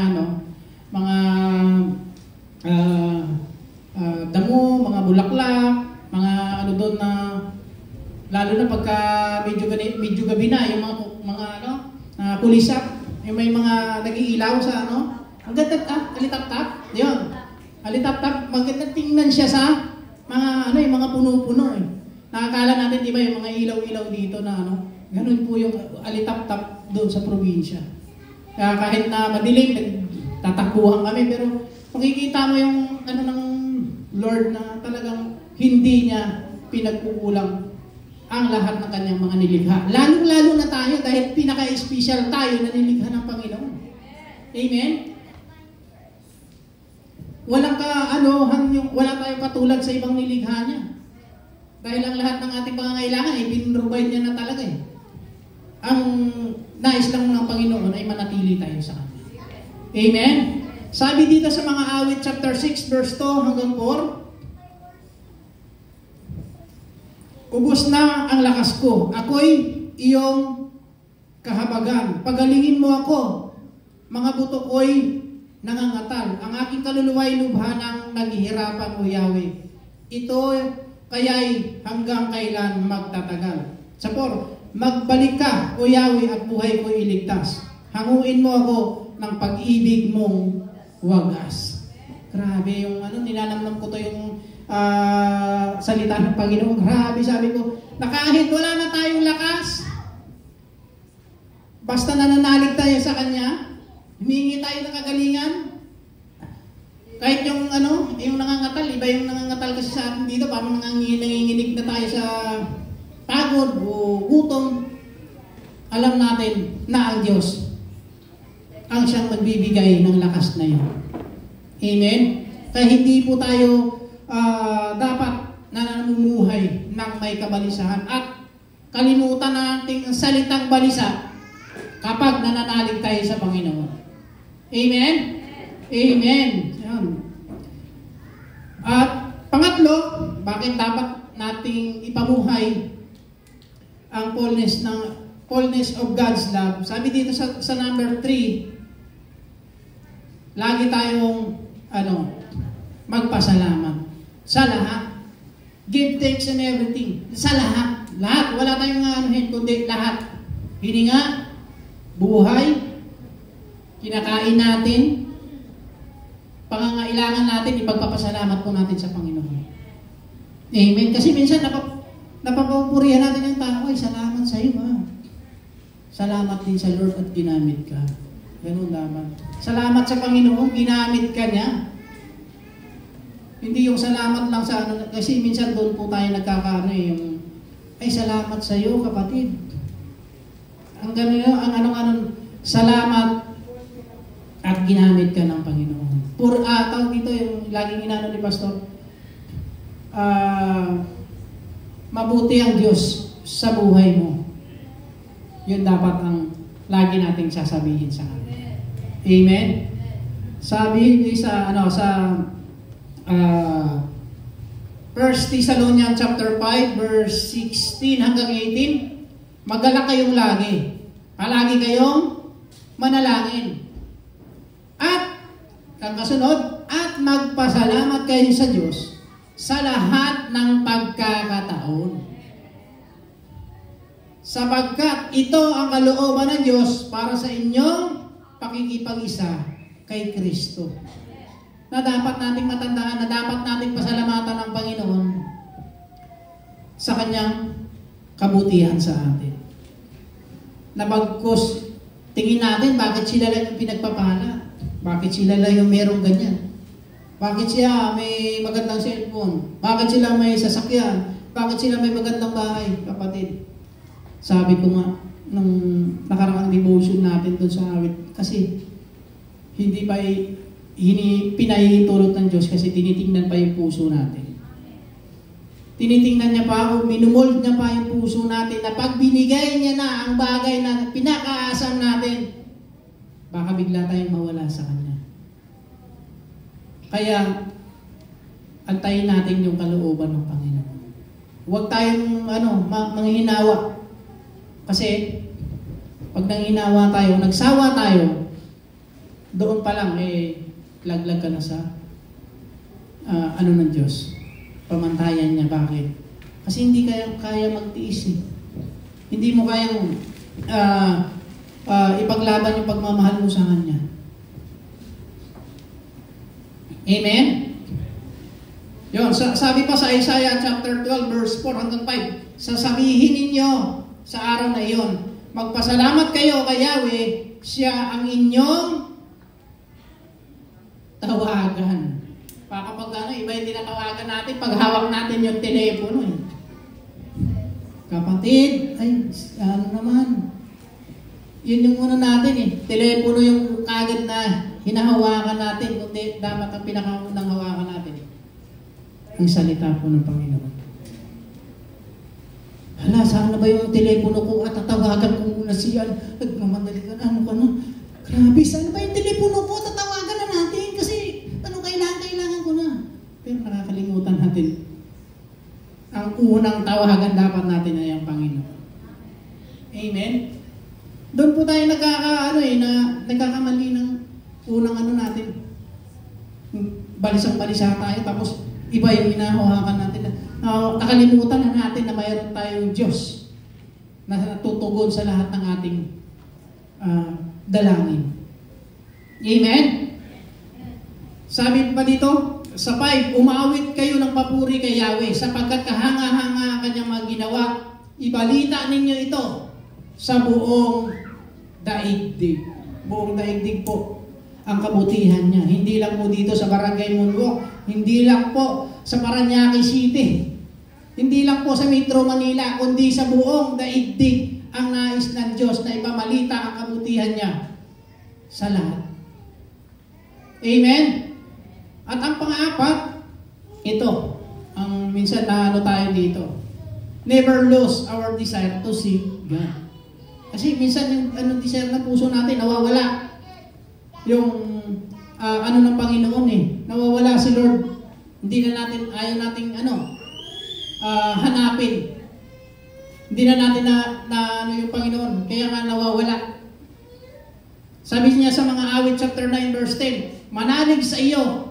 damo, mga bulaklak, mga doon na lalo na pagka medyo gabi na, yung mga kulisap, yung may mga nag-iilaw sa ang ganda alitap-tap, yun. Alitap-tap, maganda tingnan siya sa mga yung mga puno-puno eh. Nakakala natin, di ba, yung mga ilaw-ilaw dito na ganun po yung alitap-tap doon sa probinsya. Kaya kahit na madilim, tatakbuhan kami, pero makikita mo yung ng Lord na talagang hindi niya pinagkukulang ang lahat ng kanyang mga nilikha. Lalong-lalo na tayo dahil pinaka-special tayo na nilikha ng Panginoon. Amen? Wala tayong katulad sa ibang nilikha niya. Dahil ang lahat ng ating pangangailangan ay pinrovide niya na talaga eh. Ang nais lang ng Panginoon ay manatili tayo sa Kanya. Amen? Sabi dito sa mga awit chapter 6 verse 2 hanggang 4, ubos na ang lakas ko. Ako'y iyong kahabagan. Pagalingin mo ako. Mga buto ko'y nangangatal. Ang aking kaluluwa'y lubha ng naghihirapan, O Yahweh. Ito kaya'y hanggang kailan magtatagal. Sa 4, magbalik ka, O Yahweh, at buhay ko'y iligtas. Hanguin mo ako ng pag-ibig mong wagas. Grabe yung nilalamnam ko to yung salita ng Panginoon. Grabe, sabi ko, na kahit wala na tayong lakas, basta nananalig tayo sa Kanya, humingi tayo ng kagalingan. Kahit yung yung nangangatal, iba yung nangangatal kasi sa atin dito, parang nanginginig na tayo sa pagod o gutom. Alam natin na ang Diyos ang siyang magbibigay ng lakas na yun. Amen? Kaya hindi po tayo dapat na namumuhay ng may kabalisahan at kalimutan natin ang salitang balisa kapag nananalig tayo sa Panginoon. Amen? Amen. Yan. At pangatlo, bakit dapat nating ipamuhay ang fullness of God's love? Sabi dito sa number 3, lagi tayong magpasalamat sa lahat. Give thanks in everything. Sa lahat. Lahat. Wala tayong kundi lahat. Hininga, buhay, kinakain natin, pangangailangan natin, ipagpapasalamat po natin sa Panginoon. Amen. Kasi minsan napapupurihan natin yung tao, ay salamat sa iyo Salamat din sa Lord at ginamit ka. Ganun naman. Salamat sa Panginoon, ginamit ka niya. Hindi yung salamat lang sa kasi minsan doon po tayo yung ay salamat sa iyo kapatid. Ang gano'n, salamat at ginamit ka ng Panginoon. Tawag dito yung laging ni Pastor, mabuti ang Diyos sa buhay mo. Yun dapat ang lagi nating sasabihin sa Kanya. Amen? Sabi sa 1 Thessalonians chapter 5 verse 16 hanggang 18, magalak kayong lagi. Palagi kayong manalangin. At ang kasunod, at magpasalamat kayo sa Diyos sa lahat ng pagkakataon. Sapagkat ito ang kalooban ng Diyos para sa inyong pakikipag-isa kay Kristo. Na dapat nating matandaan, na dapat nating pasalamatan ng Panginoon sa Kanyang kabutihan sa atin. Na bagkus, tingin natin bakit sila lang yung pinagpapala. Bakit sila lang yung merong ganyan? Bakit siya may magandang cellphone? Bakit sila may sasakyan? Bakit sila may magandang bahay? Kapatid, sabi ko nga, nung nakaraang devotion natin doon sa awit, kasi hindi pa pinahihintulot ng Diyos kasi tinitingnan pa yung puso natin. Tinitingnan niya pa o minumold niya pa yung puso natin na pag binigay niya na ang bagay na pinakaasam natin, baka bigla tayong mawala sa Kanya. Kaya, antayin natin yung kalooban ng Panginoon. Huwag tayong manghihinawa. Kasi, pag nanghinawa tayo, nagsawa tayo, doon pa lang, laglag ka na sa ng Diyos. Pamantayan niya. Bakit? Kasi hindi kaya magtiis Hindi mo kayang ipaglaban yung pagmamahal mo sa Kanya. Amen? Yun, sabi pa sa Isaiah chapter 12 verse 4 hanggang 5, sasabihin ninyo sa araw na iyon, magpasalamat kayo kay Yahweh, siya ang inyong tawagan. Kapag iba yung tinatawagan natin, pag hawak natin yung telepono Kapatid, naman. Yun yung muna natin Telepono yung kagad na hinahawakan natin, kundi dapat ang pinakaunang hawakan natin ang salita po ng Panginoon. Hala, saan na ba yung telepono ko at tatawagan ko muna siya? Nagmamadali ka na, grabe, saan ba yung telepono ko? Tatawagan na natin kasi kailangan ko na. Pero nakakalimutan natin. Ang unang tawagan dapat natin ay ang Panginoon. Amen? Doon po tayo nagkakamali ng unang natin. Balisang-balisa tayo, tapos iba yung hinahawakan natin. Nakalimutan na natin na mayroon tayong Diyos na natutugon sa lahat ng ating dalangin. Amen? Sabi pa dito, sa 5, umawit kayo ng papuri kay Yahweh, sapagkat kahanga-hanga kanyang mga ginawa, ibalita ninyo ito sa buong daigdig. Buong daigdig po ang kabutihan niya. Hindi lang po dito sa Barangay Moonwalk, hindi lang po sa Parañaque City, hindi lang po sa Metro Manila, kundi sa buong daigdig ang nais ng Diyos na ipamalita ang kabutihan niya sa lahat. Amen? At ang pang-apat, ito, ang minsan na tayo dito, never lose our desire to seek God. Kasi minsan yung desire ng puso natin, nawawala. Yung ng Panginoon nawawala si Lord. Hindi na natin, ayaw nating hanapin. Hindi na natin na yung Panginoon. Kaya nga nawawala. Sabi niya sa mga awit chapter 9 verse 10, manalig sa iyo,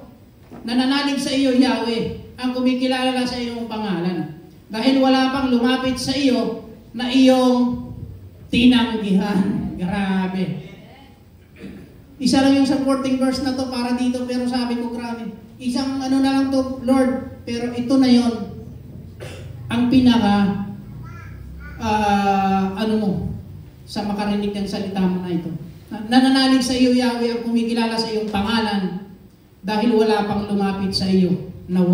nananalig sa iyo Yahweh, ang kumikilala sa iyong pangalan. Dahil wala pang lumapit sa iyo na iyong tinanggihan. Grabe. Isa lang yung supporting verse na to para dito, pero sabi ko grabe. Isang na lang to, Lord, pero ito na yon ang pinaka sa makarinig ng salita mo na ito. Nananalig sa iyo, Yahweh, ang kumikilala sa iyong pangalan dahil wala pang lumapit sa iyo na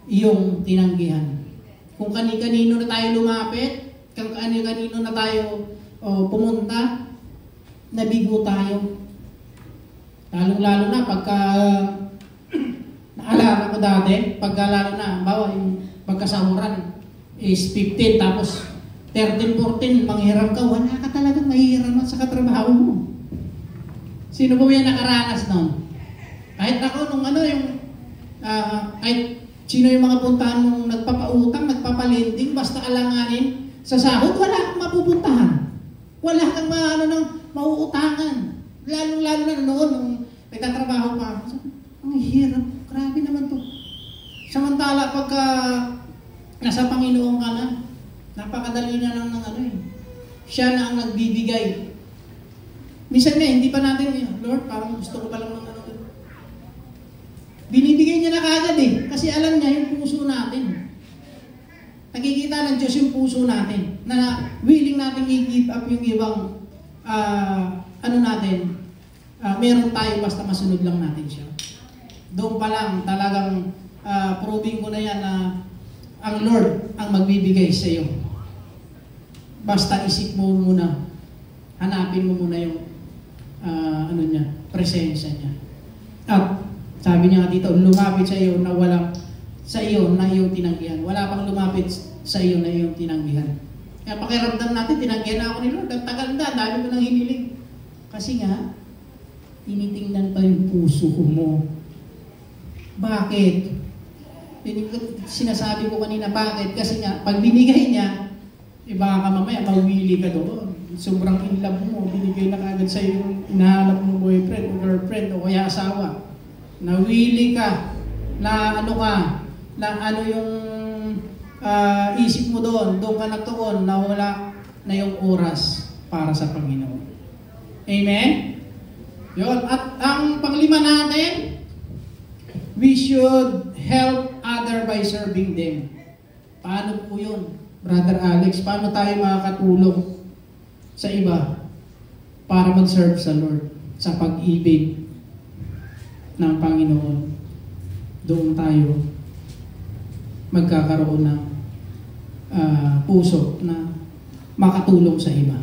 iyong tinanggihan. Kung kanino na tayo lumapit, kung kanino na tayo pumunta, nabigo tayo. Lalong-lalo na pagka naalala ko dati, lalo na, bawa yung pagkasahuran is 15, tapos 13, 14, manghiram ka, wala ka talagang mahihiraman sa katrabaho mo. Sino po yan nakaranas nun? Kahit ako kahit sino yung mga puntahan mong nagpapautang, nagpapalending, basta alanganin, sa sahod, wala kang mapupuntahan. Wala kang mauutangan. Lalo-lalo na noon, nung nagtatrabaho pa ako. Ang hirap. Grabe naman to. Samantala, pagka nasa Panginoon ka na, napakadali na lang siya na ang nagbibigay. Minsan nga, hindi pa natin, Lord, parang gusto ko pa lang ng binibigay niya na kagad kasi alam niya yung puso natin. Nakikita ng Diyos yung puso natin na willing natin i-give up yung ibang meron tayo basta masunod lang natin siya. Doon pa lang talagang proving ko na yan na ang Lord ang magbibigay sa iyo. Basta isip mo muna, hanapin mo muna yung presensya niya. At sabi niya dito, lumapit sa iyo na iyong tinanggihan. Wala pang lumapit sa iyo na iyong tinanggihan. Kaya pakiramdam natin, tinanggihan na ako ni Lord. Ang tagal na, dami ko nang hiniling. Kasi nga, tinitingnan pa yung puso mo. Bakit? Sinasabi ko kanina, bakit? Kasi nga, pag binigay niya, baka mamaya, mawili ka doon. Sobrang in love mo, binigay na kagad sa iyo yung inahanap mo boyfriend o girlfriend o kaya asawa. Nawili ka, na yung isip mo doon ka natuon na wala na yung oras para sa Panginoon. Amen? Yun. At ang panglima natin, we should help other by serving them. Paano po yun, Brother Alex? Paano tayo makakatulong sa iba para mag-serve sa Lord sa pag-ibig ng Panginoon? Doon tayo magkakaroon ng puso na makatulong sa iba.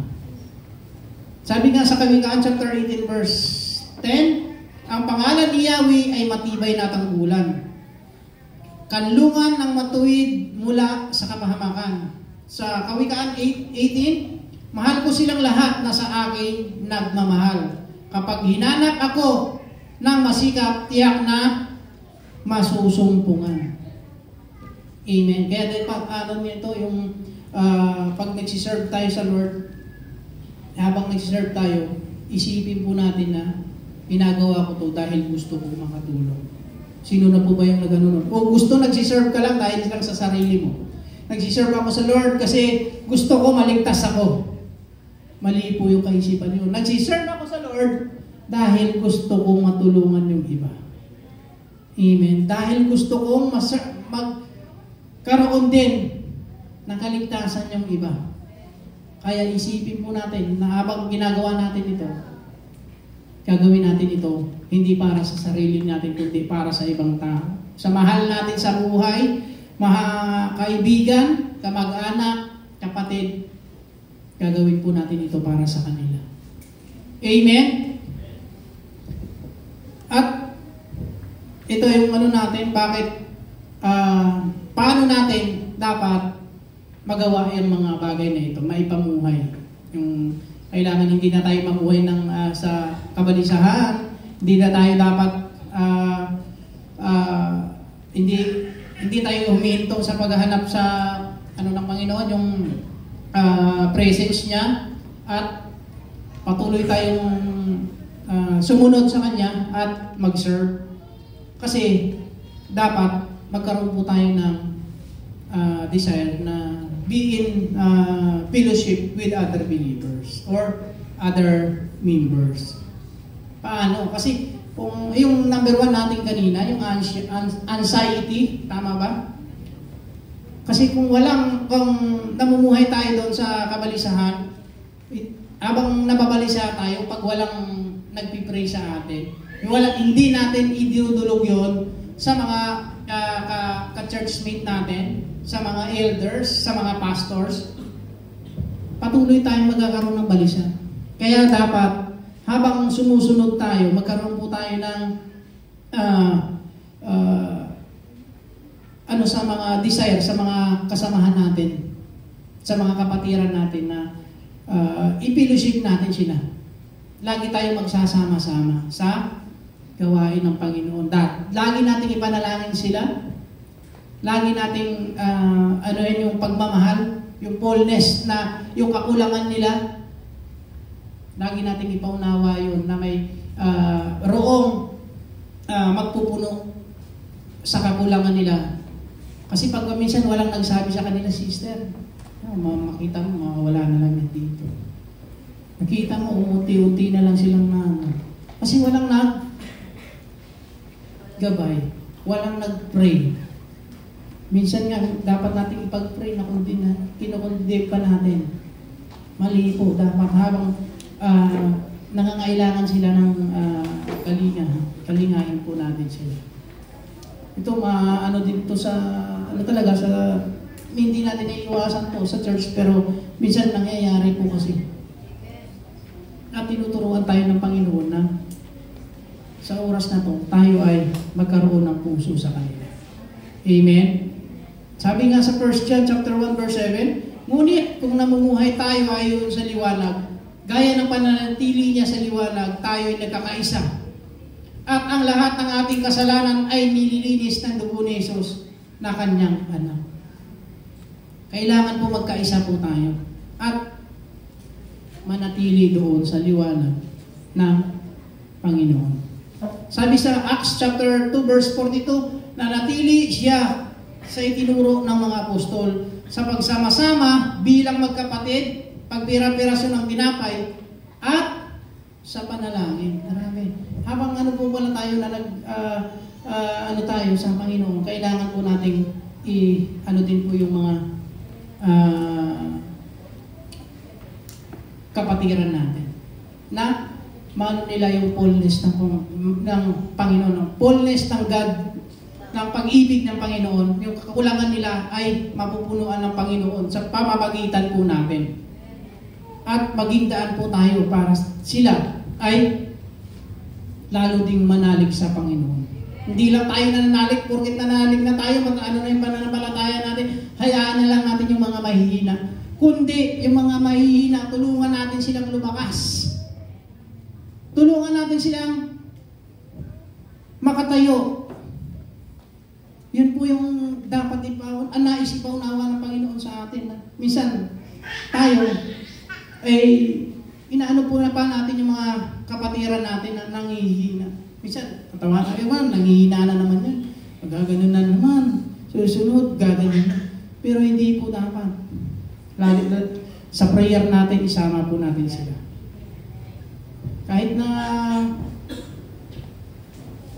Sabi nga sa Kawikaan chapter 18 verse 10, ang pangalan ni Yahweh ay matibay na tanggulan, kanlungan ng matuwid mula sa kapahamakan. Sa Kawikaan 18, mahal ko silang lahat na sa akin nagmamahal. Kapag hinanap ako ng masikap, tiyak na masusumpungan. Amen. Kaya nito yung pag nagsiserve tayo sa Lord, habang nagsiserve tayo, isipin po natin na ginagawa ko to dahil gusto ko makatulong. Sino na po ba yung nagano? O gusto nagsiserve ka lang dahil lang sa sarili mo. Nagsiserve ako sa Lord kasi gusto ko maligtas ako. Mali po yung kaisipan nyo. Nagsiserve ako sa Lord dahil gusto kong matulungan yung iba. Amen. Dahil gusto kong magkaroon din ng kaligtasan yung iba. Kaya isipin po natin na habang ginagawa natin ito, gagawin natin ito hindi para sa sarili natin, kundi para sa ibang tao. Sa mahal natin sa buhay, mga kaibigan, kamag-anak, kapatid, gagawin po natin ito para sa kanila. Amen? At ito yung natin, paano natin dapat magawa yung mga bagay na ito, maipamuhay. Yung kailangan hindi na tayo mamuhay sa kabalisahan, hindi na tayo dapat hindi tayo huminto sa paghahanap sa ng Panginoon, yung presence niya, at patuloy tayong sumunod sa Kanya at mag-serve. Kasi dapat magkaroon po tayo ng desire na be in fellowship with other believers or other members. Paano? Kasi kung yung number 1 natin kanina, yung anxiety, tama ba? Kasi kung namumuhay tayo doon sa kabalisahan, habang nababalisa tayo, pag walang nagpipray sa atin, hindi natin idudulog yon sa mga ka-churchmate natin, sa mga elders, sa mga pastors, patuloy tayong magkakaroon ng balisa. Kaya dapat, habang sumusunod tayo, magkaroon po tayo ng sa mga desire, sa mga kasamahan natin, sa mga kapatiran natin na i-fellowship natin sila. Lagi tayong magsasama-sama sa gawain ng Panginoon. Lagi nating ipanalangin sila. Lagi nating yung pagmamahal, yung fullness na yung kakulangan nila. Lagi nating ipaunawa yun na may roong magpupuno sa kakulangan nila. Kasi pag minsan walang nagsabi sa kanila, sister, makita mo, mawawala na lang yan dito. Nakita mo, umuti-unti na lang silang kasi walang gabay, walang nag-pray. Minsan nga, dapat natin ipag-pray na kinukundip pa natin. Mali po, dapat habang nangangailangan sila ng kalingahin po natin sila. Ito, din to sa, hindi natin naiiwasan to sa church, pero minsan nangyayari po kasi. At tinuturuan tayo ng Panginoon na sa oras na to, tayo ay magkaroon ng puso sa kanila. Amen? Sabi nga sa 1 John chapter 1 verse 7, ngunit kung namumuhay tayo ayon sa liwanag, gaya ng pananatili niya sa liwanag, tayo ay nagkakaisa. At ang lahat ng ating kasalanan ay nililinis ng dugo ni Jesus na kanyang anak. Kailangan po magkaisa po tayo at manatili doon sa liwanag ng Panginoon. Sabi sa Acts chapter 2 verse 42, nanatili siya sa itinuro ng mga apostol sa pagsama-sama bilang magkapatid, pagpira-pirasyon ng tinapay, at sa panalangin. Marami. Habang po pala tayo na tayo sa Panginoon, kailangan po nating din po yung mga kapatiran natin na mano nila yung fullness ng Panginoon, ng fullness ng God, ng pag-ibig ng Panginoon. Yung kakulangan nila ay mapupunuan ng Panginoon sa pamamagitan po natin. At maging daan po tayo para sila ay lalo ding manalig sa Panginoon. Hindi lang tayo nananalig, porket nananalig na tayo, na yung pananampalataya natin, hayaan na lang natin yung mga mahihina. Kundi yung mga mahihina, tulungan natin silang lumakas. Tulungan natin silang makatayo. Yun po yung dapat nais ipaunawa ng Panginoon sa atin. Minsan, tayo, inaano po na pa natin yung mga kapatiran natin na nangihina. Minsan, tatawa tayo man, nangihina na naman yan. Magaganon na naman. Susunod, gaganyan na. Pero hindi po dapat. sa prayer natin, isama po natin sila. Kahit na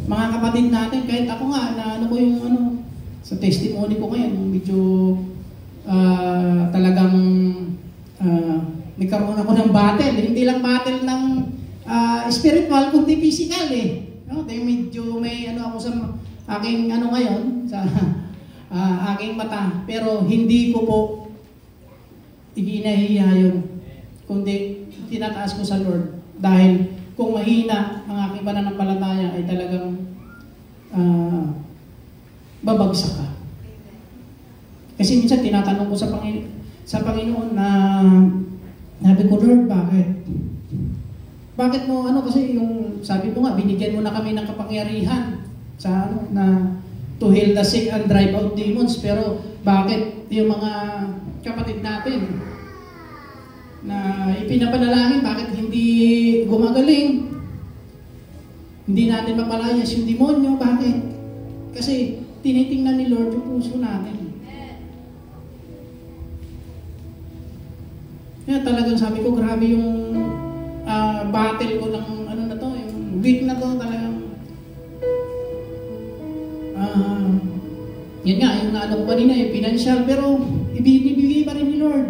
mga kapatid natin, kahit ako nga, na ano ko yung sa testimony ko ngayon, medyo talagang nagkaroon ako ng battle. Hindi lang battle ng spiritual, kundi physical No? Medyo may ako sa aking ngayon, sa aking mata. Pero hindi ko po ihinahiya yun, kundi tinataas ko sa Lord. Dahil kung mahina ang aking pananampalataya ay talagang babagsak ka. Kasi minsan tinatanong ko sa Panginoon na sabi ko, Lord, bakit? Bakit mo kasi yung sabi mo nga, binigyan mo na kami ng kapangyarihan sa na to heal the sick and drive out demons, pero bakit yung mga kapatid natin na ipinapanalangin, bakit hindi gumagaling? Hindi natin mapalayas yung demonyo, bakit? Kasi tinitingnan ni Lord yung puso natin. Kaya talagang sabi ko, grabe yung battle ko ng na to, yung week na to, talagang yan nga, yung naano ko kanina, yung financial, pero ibinibigay pa rin ni Lord.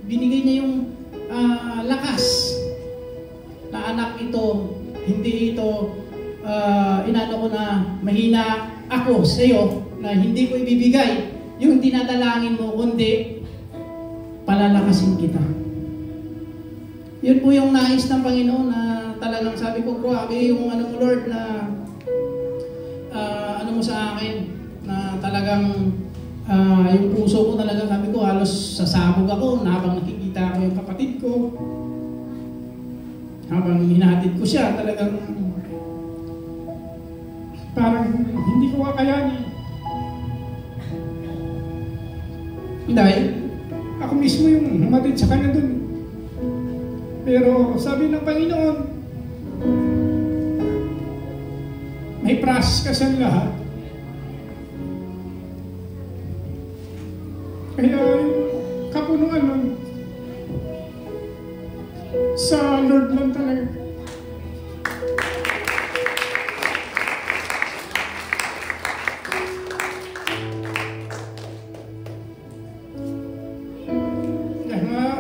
Binigay niya yung lakas na anak ito, hindi ito inano ko na mahina ako sa iyo, na hindi ko ibibigay yung dinadalangin mo, kundi palalakasin kita. Yun po yung nais ng Panginoon na talagang sabi ko, grabe yung mo Lord na mo sa akin, na talagang yung puso ko talagang sabi ko, halos sasabog ako habang nakikita ko yung kapatid ko. Habang hinahatid ko siya, talagang parang hindi ko kakayanin. Dahil ako mismo yung humatid sa kanya dun. Pero sabi ng Panginoon, may process ka sa lahat. Kaya kapunuan nun, sa Lord lang talaga.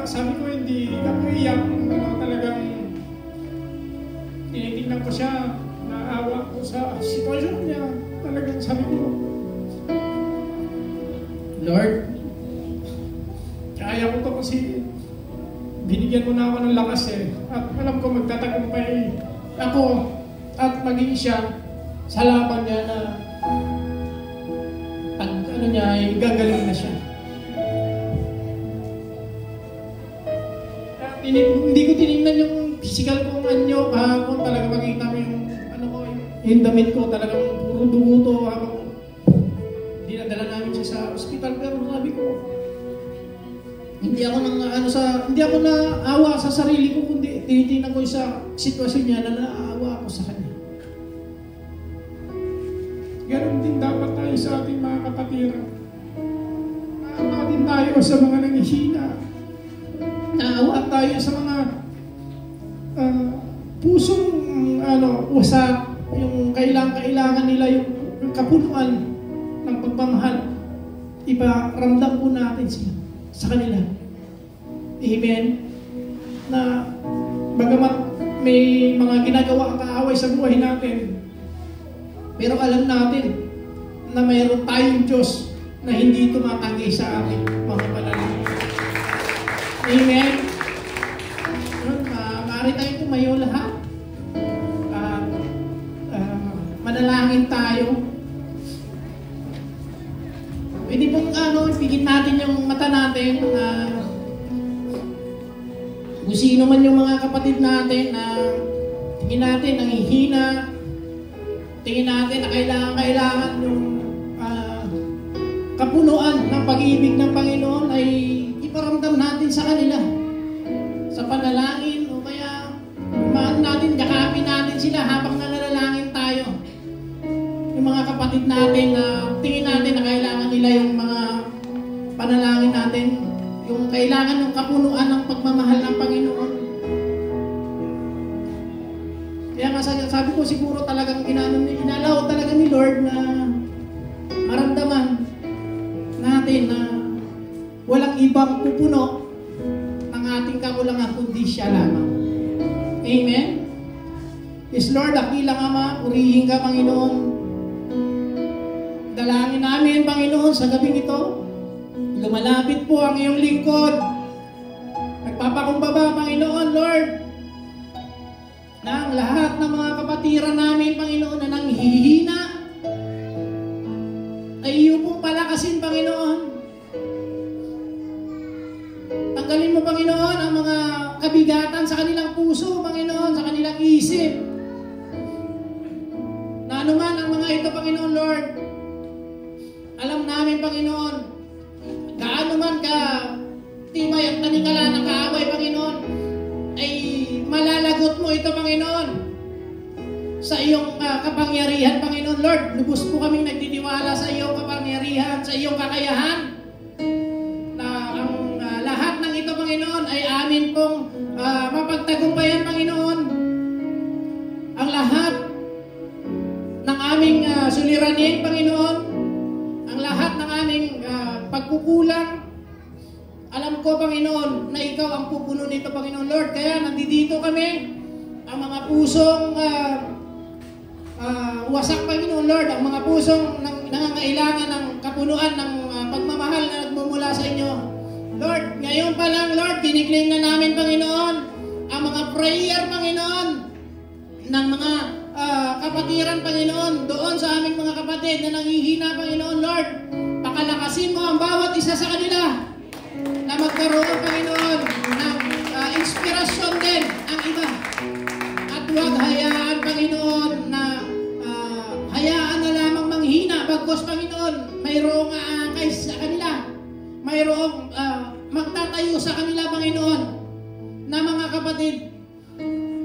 Sabi ko, hindi ako iyak, talagang tinitingnan ko siya, naawa ko sa sitwasyon niya. Talagang sabi ko, Lord, kaya ko to kasi binigyan mo na ako ng lakas at alam ko magtatagumpay ako at maging siya sa laban niya na pag niya ay gagaling na siya. Hindi ko tinignan yung physical kong anyo kahapon, talaga makita mo yung yung damit ko, talagang puro dugo to habang dinadala namin siya sa ospital. Pero sabi ko, hindi ako naawa sa sarili ko, kundi tinitingnan ko sa sitwasyon niya na naawa ako sa kanya. Ganon din dapat tayo sa ating mga kapatiran. Naawa din tayo sa mga nanghihina. Naawa tayo sa mga pusong wasak, yung kailangan nila yung kapunuan ng pagmamahal. Iparamdam po natin sila sa kanila. Amen? Na bagamat may mga ginagawa ang kaaway sa buhay natin, pero alam natin na mayroon tayong Diyos na hindi tumatanggi sa ating mga panalangin. Amen? Maaari tayong tumayo lahat. Manalangin tayo. Pwede pong ipigit natin yung mata natin na kung sino man yung mga kapatid natin na tingin natin ang hihina, tingin natin na kailangan yung kapunuan ng pag-ibig ng Panginoon ay iparamdam natin sa kanila sa panalangin, o kaya natin, yakapin natin sila habang nanalangin tayo. Yung mga kapatid natin na tingin natin na kailangan nila yung mga panalangin natin, yung kailangan ng kapunuan ng pagmamahal ng Panginoon. Kaya nga sabi ko siguro talagang inalaw talaga ni Lord na maramdaman natin na walang ibang pupuno ng ating kakulangan kundi siya lamang. Amen? Yes, Lord, dakilang Ama, purihin ka, Panginoon. Dalangin namin, Panginoon, sa gabing ito. Lumalapit po ang iyong lingkod. Nagpapakumbaba, Panginoon, Lord, na ang lahat ng mga kapatiran namin, Panginoon, na nanghihina, ay iyo pong palakasin, Panginoon. Tanggalin mo, Panginoon, ang mga kabigatan sa kanilang puso, Panginoon, sa kanilang isip. Na anuman ang mga ito, Panginoon, Lord, alam namin, Panginoon, gaano man ka timay at taningala ng kaaway, Panginoon, ay malalagot mo ito, Panginoon, sa iyong kapangyarihan, Panginoon. Lord, lubos po kaming nagtitiwala sa iyong kapangyarihan, sa iyong kakayahan, na ang lahat ng ito, Panginoon, ay amin pong mapagtagumpayan, Panginoon. Ang lahat ng aming suliranin, Panginoon, ang lahat ng aming pagkukulang, alam ko, Panginoon, na ikaw ang pupuno nito, Panginoon Lord. Kaya nandito kami, ang mga pusong wasak, Panginoon Lord, ang mga pusong nangangailangan ng kapunuan ng pagmamahal na nagmumula sa inyo. Lord, ngayon pa lang, Lord, tiniklaim na namin, Panginoon, ang mga prayer, Panginoon, ng mga kapatiran, Panginoon, doon sa aming mga kapatid na nanghihina, Panginoon Lord. Pakalakasin mo ang bawat isa sa kanila na magkaroon, Panginoon, ng inspirasyon din ang iba. At huwag hayaan, Panginoon, na hayaan na lamang manghina. Bagkos, Panginoon, mayroong aangkay sa kanila. Mayroong magtatayo sa kanila, Panginoon, na mga kapatid.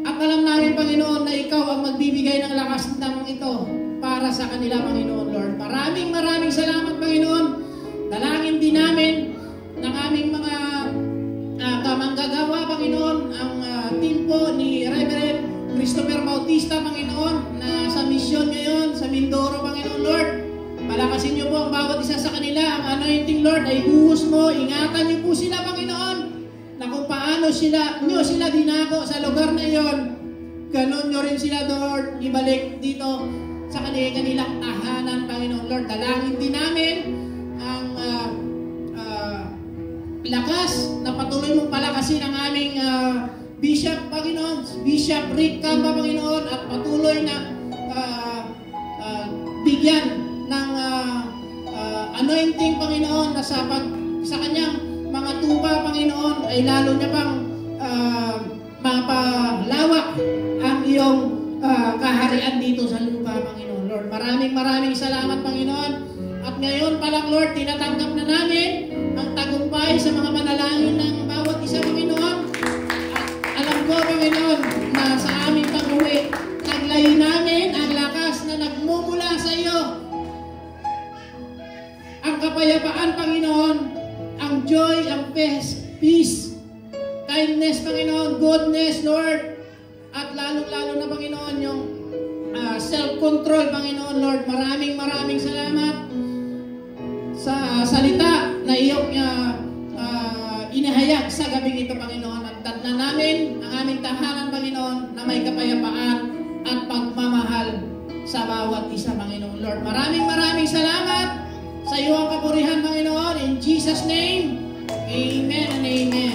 At alam namin, Panginoon, na ikaw ang magbibigay ng lakas ng ito para sa kanila, Panginoon Lord. Maraming salamat, Panginoon. Dalangin din namin ng aming mga kamanggagawa, Panginoon, ang team po ni Reverend Christopher Bautista, Panginoon, na sa misyon ngayon, sa Mindoro, Panginoon Lord. Palakasin niyo po ang bawat isa sa kanila. Ang anointing, Lord, ay buhos mo. Ingatan niyo po sila, Panginoon, na kung paano niyo sila dinako sa lugar na iyon, ganon niyo rin sila, Lord, ibalik dito sa kanilang tahanan, Panginoon Lord. Dalangin din namin ang lakas na patuloy mong palakasin ang aming Bishop, Panginoon, Bishop Rick Camba, Panginoon, at patuloy na bigyan ng anointing, Panginoon, na sa kanyang mga tupa, Panginoon, ay lalo niya pang mapalawak ang iyong kaharian dito sa lupa, Panginoon Lord. Maraming salamat, Panginoon. At ngayon pa lang, Lord, tinatanggap na namin ang tagumpay sa mga manalangin ng bawat isa, Panginoon. At alam ko, Panginoon, na sa aming pag-uwi, taglayin namin ang lakas na nagmumula sa iyo. Ang kapayapaan, Panginoon, ang joy, ang peace, kindness, Panginoon, goodness, Lord, at lalong-lalo na, Panginoon, yung self-control, Panginoon, Lord. Maraming salamat sa salita na iyong inahayag sa gabing ito, Panginoon. At tatna namin ang aming tahanan, Panginoon, na may kapayapaan at pagmamahal sa bawat isa, Panginoon, Lord. Maraming salamat sa iyo ang kapurihan, Panginoon. In Jesus' name, amen and amen.